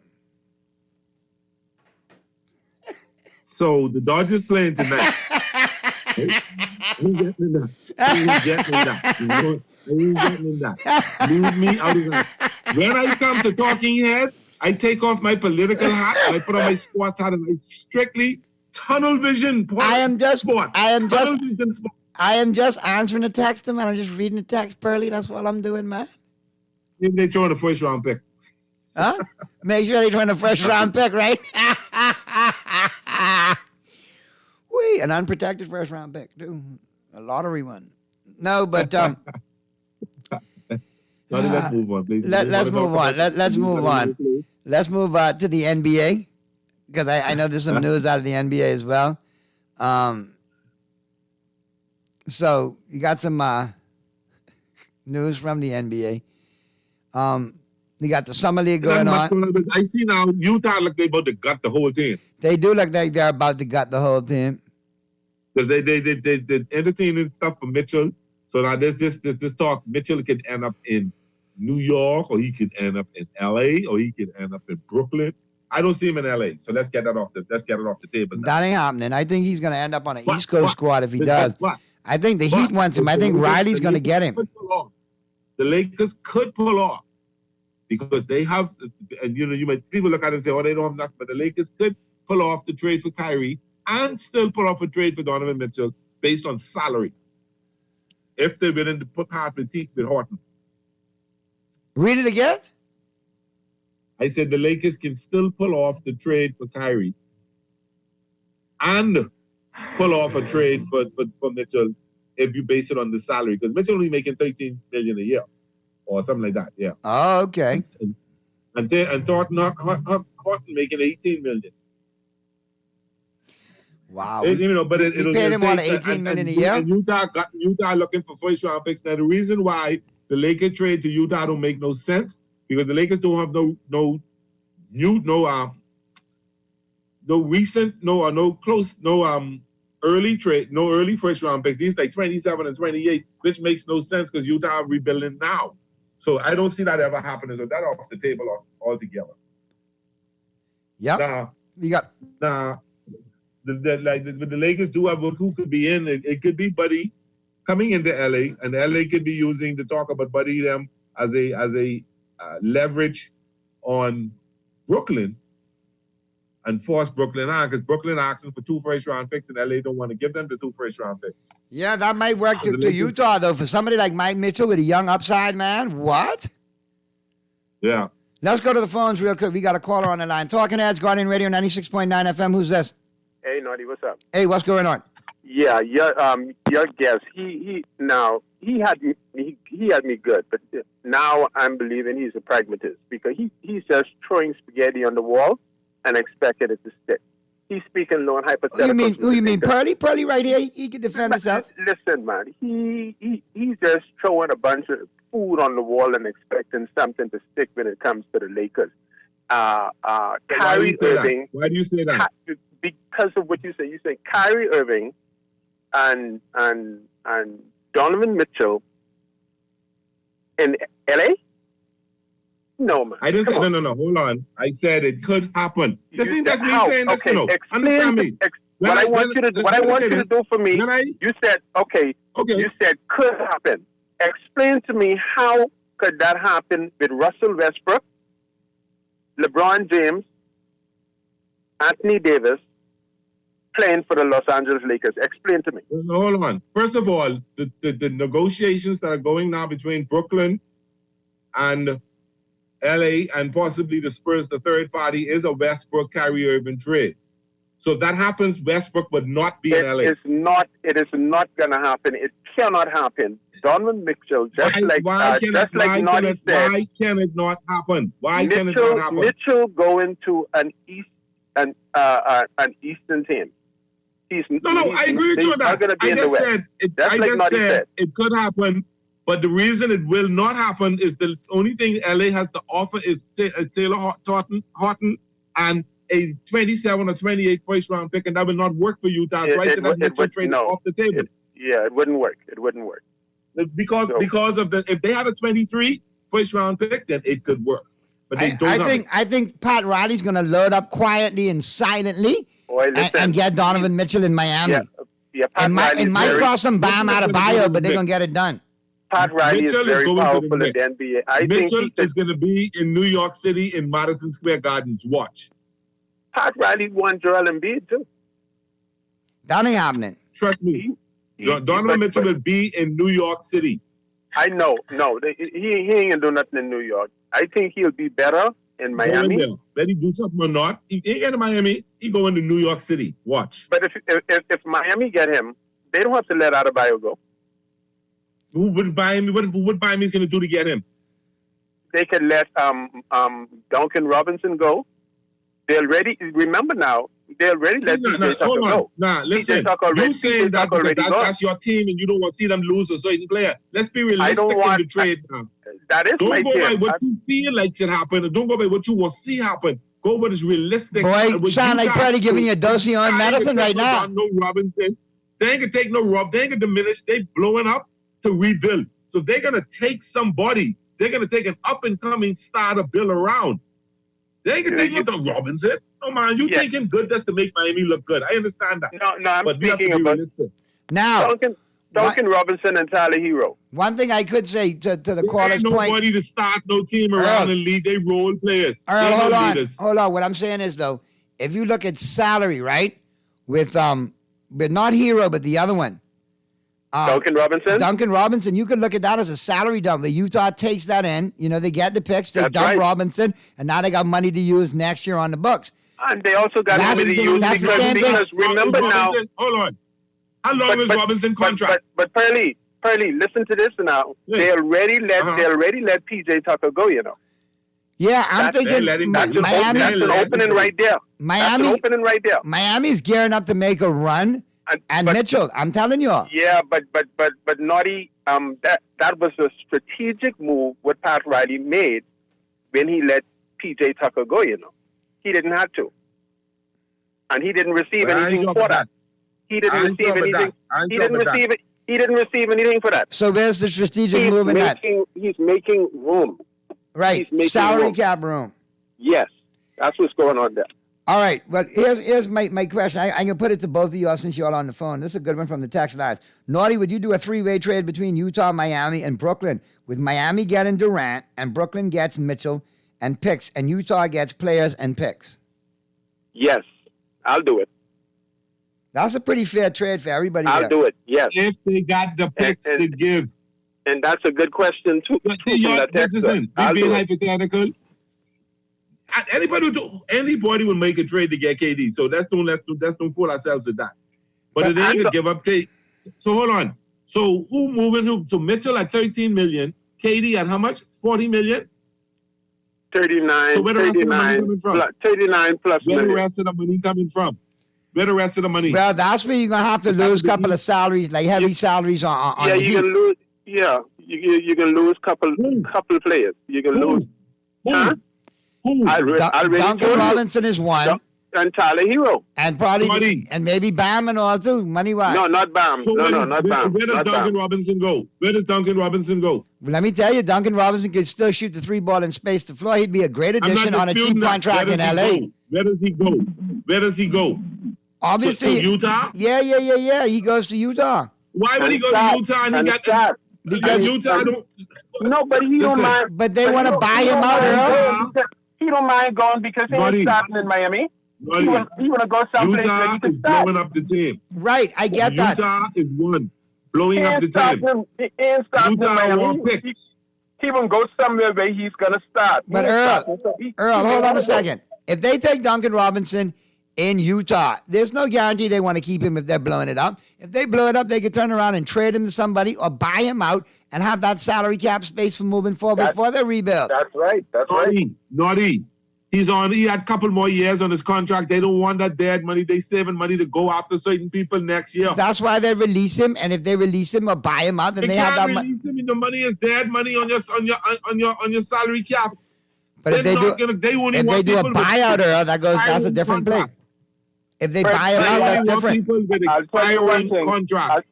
S20: So the Dodgers playing tonight. Who's getting that? Who's getting that? Who's getting that? Leave me out of that. When I come to Talking Heads, I take off my political hat and I put on my sports hat and I strictly tunnel vision.
S6: I am just answering the text, man. I'm just reading the text, Pearly. That's what I'm doing, man.
S20: Maybe they throwing a first round pick.
S6: Huh? Make sure they throwing a first round pick, right? Wee, an unprotected first round pick, too. A lottery one. No, but
S20: let's move on, please.
S6: Let's move on. Let's move on. Let's move to the NBA, because I know there's some news out of the NBA as well. So you got some news from the NBA. You got the summer league going on.
S20: I see now Utah look like they about to gut the whole team.
S6: They do look like they're about to gut the whole team.
S20: Because they entertaining stuff for Mitchell. So now this talk, Mitchell could end up in New York, or he could end up in LA, or he could end up in Brooklyn. I don't see him in LA. So let's get it off the table now.
S6: That ain't happening. I think he's gonna end up on an East Coast squad if he does. I think the Heat wants him. I think Riley's gonna get him.
S20: The Lakers could pull off. Because they have, and you might people look at it and say, oh, they don't have enough, but the Lakers could pull off the trade for Kyrie and still pull off a trade for Donovan Mitchell based on salary, if they're willing to put half the teeth with Horton.
S6: Read it again.
S20: I said the Lakers can still pull off the trade for Kyrie and pull off a trade for Mitchell if you base it on the salary, because Mitchell only making $13 million a year. Or something like that, yeah.
S6: Oh, okay.
S20: And Horton making $18 million.
S6: Wow.
S20: But it'll
S6: paid him on $18 million a year.
S20: And Utah looking for first round picks. Now the reason why the Lakers trade to Utah don't make no sense, because the Lakers don't have no early first round picks. These like 27 and 28, which makes no sense because Utah are rebuilding now. So I don't see that ever happening. So that off the table altogether.
S6: Yeah.
S20: The Lakers do have who could be in. It could be Buddy coming into LA, and LA could be using to talk about Buddy them as a leverage on Brooklyn and force Brooklyn on, because Brooklyn asking for 2 first round picks and LA don't want to give them the 2 first round picks.
S6: Yeah, that might work to Utah, though. For somebody like Mike Mitchell with a young upside, man. What?
S20: Yeah.
S6: Let's go to the phones real quick. We got a caller on the line. Talking Heads, Guardian Radio 96.9 FM. Who's this?
S5: Hey, Naughty, what's up?
S6: Hey, what's going on?
S5: Yeah, your guest, he had me good, but now I'm believing he's a pragmatist, because he's just throwing spaghetti on the wall and expected it to stick. He's speaking low and hypothetical.
S6: Who you mean? Pearly? Pearly right here? He can defend himself.
S5: Listen, man, he's just throwing a bunch of food on the wall and expecting something to stick when it comes to the Lakers. Kyrie Irving.
S20: Why do you say that?
S5: Because of what you say. You say Kyrie Irving and Donovan Mitchell in LA? No, man.
S20: I didn't say no. Hold on. I said it could happen. That's me saying this.
S5: Okay,
S20: Understand me.
S5: What I want you to do for me. You said okay. You said could happen. Explain to me how could that happen with Russell Westbrook, LeBron James, Anthony Davis playing for the Los Angeles Lakers? Explain to me.
S20: Hold on. First of all, the negotiations that are going now between Brooklyn and LA and possibly the Spurs, the third party, is a Westbrook Kyrie Irving trade. So if that happens, Westbrook would not be in LA.
S5: It is not going to happen. It cannot happen. Donovan Mitchell,
S20: why can it not happen? Why can it not happen?
S5: Mitchell going to an Eastern team.
S20: I agree with you on that. I just said it could happen, but the reason it will not happen is the only thing LA has to offer is Taylor Horton and a 27 or 28 first round pick, and that will not work for Utah. So I said that Mitchell trade off the table.
S5: It wouldn't work. It wouldn't work.
S20: Because of if they had a 23 first round pick, then it could work. But they don't.
S6: I think Pat Riley's going to load up quietly and silently and get Donovan Mitchell in Miami. It might cost them Bam Adebayo, but they're going to get it done.
S5: Pat Riley is very powerful in the NBA.
S20: Mitchell is going to be in New York City in Madison Square Gardens. Watch.
S5: Pat Riley won Joel Embiid too.
S6: That ain't happening.
S20: Trust me. Donovan Mitchell will be in New York City.
S5: I know. No, he ain't gonna do nothing in New York. I think he'll be better in Miami.
S20: Let him do something or not. He ain't going to Miami. He going to New York City. Watch.
S5: But if Miami get him, they don't have to let Adebayo go.
S20: Who would buy him? What Miami's going to do to get him?
S5: They can let Duncan Robinson go. They already remember now. They already let PJ Tucker go.
S20: Listen. You saying that because that's your team and you don't want to see them lose a certain player. Let's be realistic in the trade now.
S5: That is
S20: don't
S5: my
S20: go
S5: team.
S20: by what you feel like should happen, and don't go by what you will see happen. Go what is realistic.
S6: Boy, sound like probably giving you a dose of your own medicine right now.
S20: No Robinson. They ain't gonna take no Rob. They ain't gonna diminish. They blowing up to rebuild. So they're gonna take somebody. They're gonna take an up and coming star to build around. They ain't gonna take no Robinson. No man, you taking good just to make Miami look good. I understand that.
S5: No, I'm speaking about
S6: now.
S5: Duncan Robinson and Tyler Hero.
S6: One thing I could say to the caller's
S20: ain't
S6: point.
S20: Nobody to start no team around the league. They role players.
S6: Hold on. What I'm saying is though, if you look at salary, right, with not Hero but the other one,
S5: Duncan Robinson.
S6: You could look at that as a salary dump. The Utah takes that in. You know, they get the picks. They dump Robinson, and now they got money to use next year on the books.
S5: And they also got money to use because remember now.
S20: Hold on. How long is Robinson contract?
S5: But Pearly, listen to this now. Yeah. They already let PJ Tucker go. You know.
S6: Yeah, I'm thinking Miami.
S5: That's an opening right there.
S6: Miami's gearing up to make a run. And Mitchell, I'm telling you.
S5: Yeah, but Naughty, that was a strategic move what Pat Riley made when he let PJ Tucker go. You know, he didn't have to, and he didn't receive anything for that. He didn't receive anything. He didn't receive anything for that.
S6: So where's the strategic move in that?
S5: He's making room.
S6: Right, salary cap room.
S5: Yes, that's what's going on there.
S6: All right, well, here's my question. I'm going to put it to both of you all since you're all on the phone. This is a good one from the text lines. Naughty, would you do a three-way trade between Utah, Miami, and Brooklyn? With Miami getting Durant, and Brooklyn gets Mitchell and picks, and Utah gets players and picks?
S5: Yes, I'll do it.
S6: That's a pretty fair trade for everybody.
S5: I'll do it, yes.
S20: If they got the picks to give.
S5: And that's a good question, too.
S20: Being hypothetical. Anybody will make a trade to get KD. So let's don't fool ourselves with that. But it ain't gonna give up trade. So hold on. So who moving who? So Mitchell at 13 million, KD at how much? 40 million?
S5: 39.
S20: So where the rest of the money coming from?
S5: 39 plus
S20: where
S5: million.
S20: the rest of the money coming from? Where the rest of the money?
S6: Well, that's where you're gonna have to lose a couple of salaries, like heavy salaries on
S5: yeah,
S6: the
S5: you can lose. Yeah, you can lose couple players. You can lose. Huh?
S6: Duncan Robinson is one.
S5: And Tyler Hero.
S6: And probably and maybe Bam and all too, money-wise.
S5: No, not Bam.
S20: So
S5: not Bam.
S20: Where does Duncan Robinson go? Where does Duncan Robinson go?
S6: Well, let me tell you, Duncan Robinson could still shoot the three ball and space the floor. He'd be a great addition on a cheap contract in L.A.
S20: Where does he go? Where does he go?
S6: Obviously.
S20: To Utah?
S6: Yeah. He goes to Utah.
S20: Why would he go to Utah and he got...
S6: Because
S20: Utah don't...
S5: No, but he don't mind.
S6: But they want to buy him out, Earl.
S5: He don't mind going because he ain't starting in Miami. He want to go someplace where he can start.
S20: Blowing up the team.
S6: Right, I get that.
S20: Utah is one. Blowing up the team.
S5: He ain't starting in Miami.
S20: Pick.
S5: He will go somewhere where he's going to start.
S6: But Earl, hold on a second. If they take Duncan Robinson in Utah, there's no guarantee they want to keep him if they're blowing it up. If they blow it up, they could turn around and trade him to somebody or buy him out and have that salary cap space for moving forward before they rebuild.
S5: That's right.
S20: Naughty. He had a couple more years on his contract. They don't want that dead money. They saving money to go after certain people next year.
S6: That's why they release him. And if they release him or buy him out, then they have that money.
S20: The money is dead money on your salary cap.
S6: But if they do,
S20: they only
S6: if
S20: want
S6: they do a
S20: people with
S6: buyout, Earl, that's a
S20: expiring
S6: different place.
S20: contract.
S6: If they buy it out, that's different.
S5: I'll tell you one thing.
S20: Contract.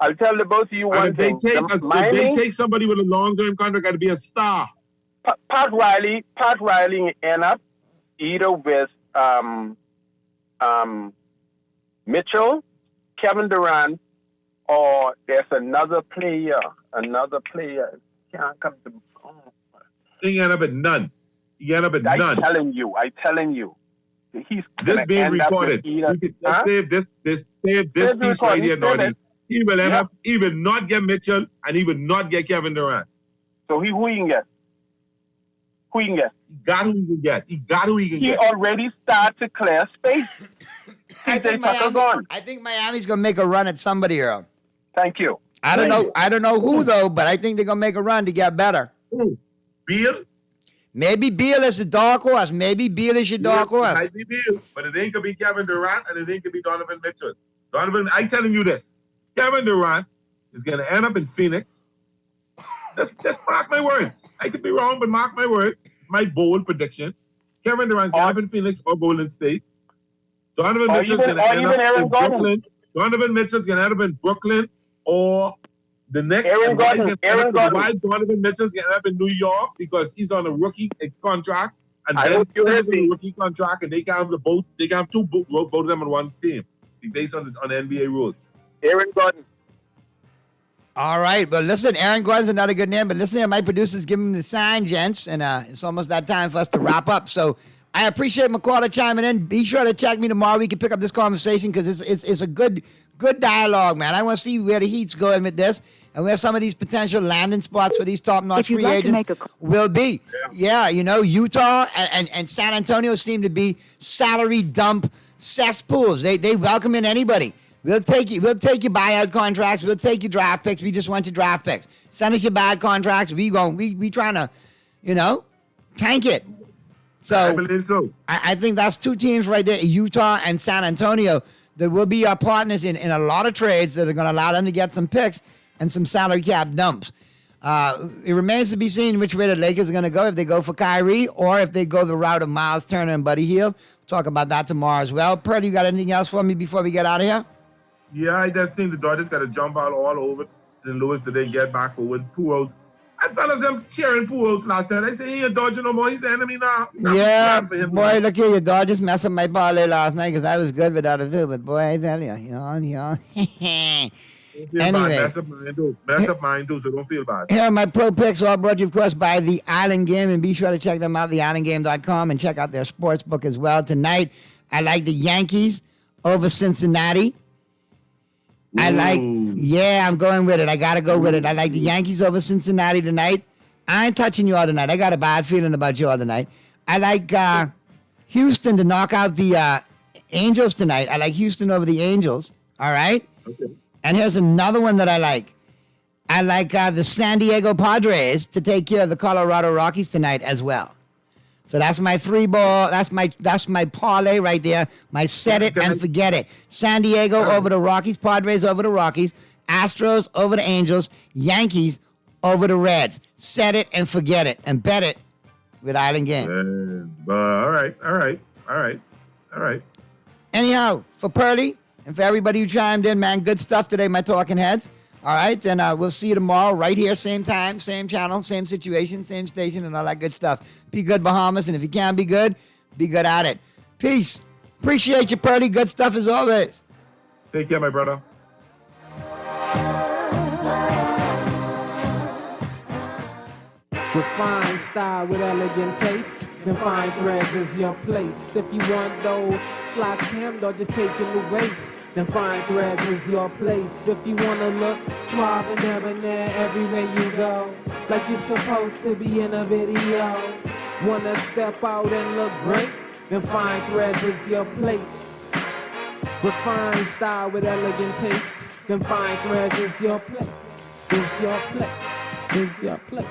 S5: I'll tell the both of you one
S20: And if they
S5: thing.
S20: take, if they take somebody with a long-term contract, got to be a star.
S5: Pat Riley end up either with Mitchell, Kevin Durant, or there's another player. Can't come to.
S20: He end up at none.
S5: I'm telling you. He's
S20: this being
S5: end up with
S20: recorded.
S5: either,
S20: Let's save this piece right here, Naughty. He will end up. He will not get Mitchell, and he will not get Kevin Durant.
S5: So who he can get? Who he can get?
S20: He got who he can get.
S5: He already started to clear space.
S6: I think Miami's gonna make a run at somebody, Earl.
S5: Thank you.
S6: I don't know who though, but I think they're gonna make a run to get better.
S20: Who? Beal?
S6: Maybe Beal is the dark horse. Maybe Beal is your dark horse.
S20: Might be Beal, but it ain't gonna be Kevin Durant, and it ain't gonna be Donovan Mitchell. I'm telling you this: Kevin Durant is gonna end up in Phoenix. Just mark my words. I could be wrong, but mark my words. My bold prediction: Kevin Durant gonna end up in Phoenix or Golden State. Donovan Mitchell's gonna end up in Brooklyn. Donovan Mitchell's gonna end up in Brooklyn or the next. Why Donovan Mitchell's gonna end up in New York because he's on a rookie contract, and then he's on a rookie contract, and they can have both of them on one team, based on the NBA rules.
S5: Aaron Gordon.
S6: All right, but listen, Aaron Gordon's another good name, but listen here, my producers give him the sign, gents, and it's almost that time for us to wrap up. So I appreciate McCall chiming in. Be sure to check me tomorrow. We can pick up this conversation because it's a good dialogue, man. I want to see where the Heat's going with this and where some of these potential landing spots for these top-notch free agents will be. Yeah, Utah and San Antonio seem to be salary dump cesspools. They welcome in anybody. We'll take your buyout contracts. We'll take your draft picks. We just want your draft picks. Send us your bad contracts. We trying to, tank it. So
S20: I believe so.
S6: I think that's two teams right there, Utah and San Antonio, that will be our partners in a lot of trades that are going to allow them to get some picks and some salary cap dumps. It remains to be seen which way the Lakers are going to go, if they go for Kyrie or if they go the route of Miles Turner and Buddy Hield. We'll talk about that tomorrow as well. Purdy, you got anything else for me before we get out of here?
S20: Yeah, I just think the Dodgers got to jump out all over St. Louis till they get back with Pujols. I thought them cheering Pujols last time. They say he ain't Dodger no more. He's the enemy now.
S6: Yeah, boy, look here, your Dodgers messed up my parlay last night because I was good without it too. But boy, I tell you, Anyway,
S20: mess up mine too, so don't feel bad.
S6: Here are my pro picks, all brought to you, of course, by The Island Game, and be sure to check them out, theislandgame.com, and check out their sports book as well. Tonight, I like the Yankees over Cincinnati. I'm going with it. I got to go with it. I like the Yankees over Cincinnati tonight. I ain't touching you all tonight. I got a bad feeling about you all tonight. I like Houston to knock out the Angels tonight. I like Houston over the Angels. All right?
S20: Okay.
S6: And here's another one that I like. I like the San Diego Padres to take care of the Colorado Rockies tonight as well. So that's my 3-ball. That's my parlay right there. My set it and forget it. San Diego over the Rockies. Padres over the Rockies. Astros over the Angels. Yankees over the Reds. Set it and forget it. And bet it with Island Game.
S20: All right.
S6: Anyhow, for Pearly and for everybody who chimed in, man, good stuff today, my talking heads. All right, and we'll see you tomorrow right here, same time, same channel, same situation, same station, and all that good stuff. Be good, Bahamas, and if you can't be good at it. Peace. Appreciate you, Purdy. Good stuff as always.
S20: Take care, my brother.
S16: Refined style with elegant taste. Then fine threads is your place. If you want those slacks hemmed or just taking the waist, then fine threads is your place. If you wanna look suave and debonair everywhere you go, like you're supposed to be in a video. Wanna step out and look great? Then fine threads is your place. Refined style with elegant taste. Then fine threads is your place. Is your place. Is your place.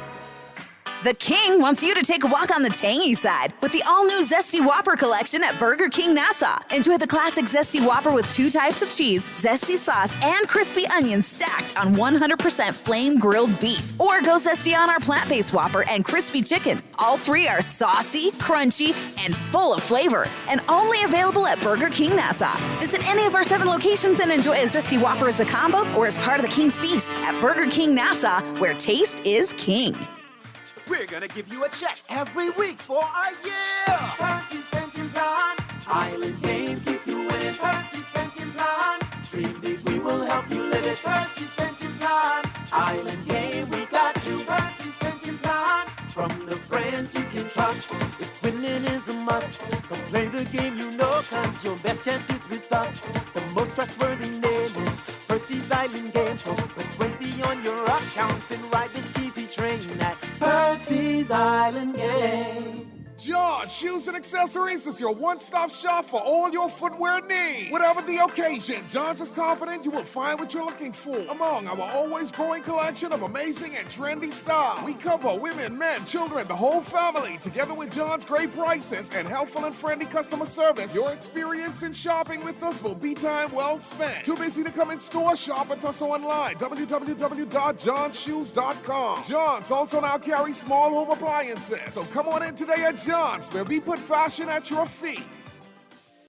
S7: The King wants you to take a walk on the tangy side with the all-new Zesty Whopper collection at Burger King Nassau. Enjoy the classic Zesty Whopper with 2 types of cheese, zesty sauce, and crispy onions stacked on 100% flame-grilled beef. Or go zesty on our plant-based Whopper and crispy chicken. All 3 are saucy, crunchy, and full of flavor, and only available at Burger King Nassau. Visit any of our 7 locations and enjoy a Zesty Whopper as a combo or as part of the King's Feast at Burger King Nassau, where taste is king.
S4: We're gonna give you a check every week for a year. Percy's Pension Plan. Island Game, keep you winning. Percy's Pension Plan. Dream big, we will help you live it. Percy's Pension Plan. Island Game, we got you. Percy's Pension Plan. From the friends you can trust. If winning is a must, come play the game you know, cause your best chance is with us. The most trustworthy name is Percy's Island Game. So put 20 on your account and ride this easy train at Percy's Island Game.
S8: John Shoes and Accessories is your one-stop shop for all your footwear needs. Whatever the occasion, John's is confident you will find what you're looking for among our always growing collection of amazing and trendy styles. We cover women, men, children, the whole family. Together with John's great prices and helpful and friendly customer service, your experience in shopping with us will be time well spent. Too busy to come in store? Shop with us online. www.johnshoes.com. John's also now carries small home appliances. So come on in today at John's, where we put fashion at your feet.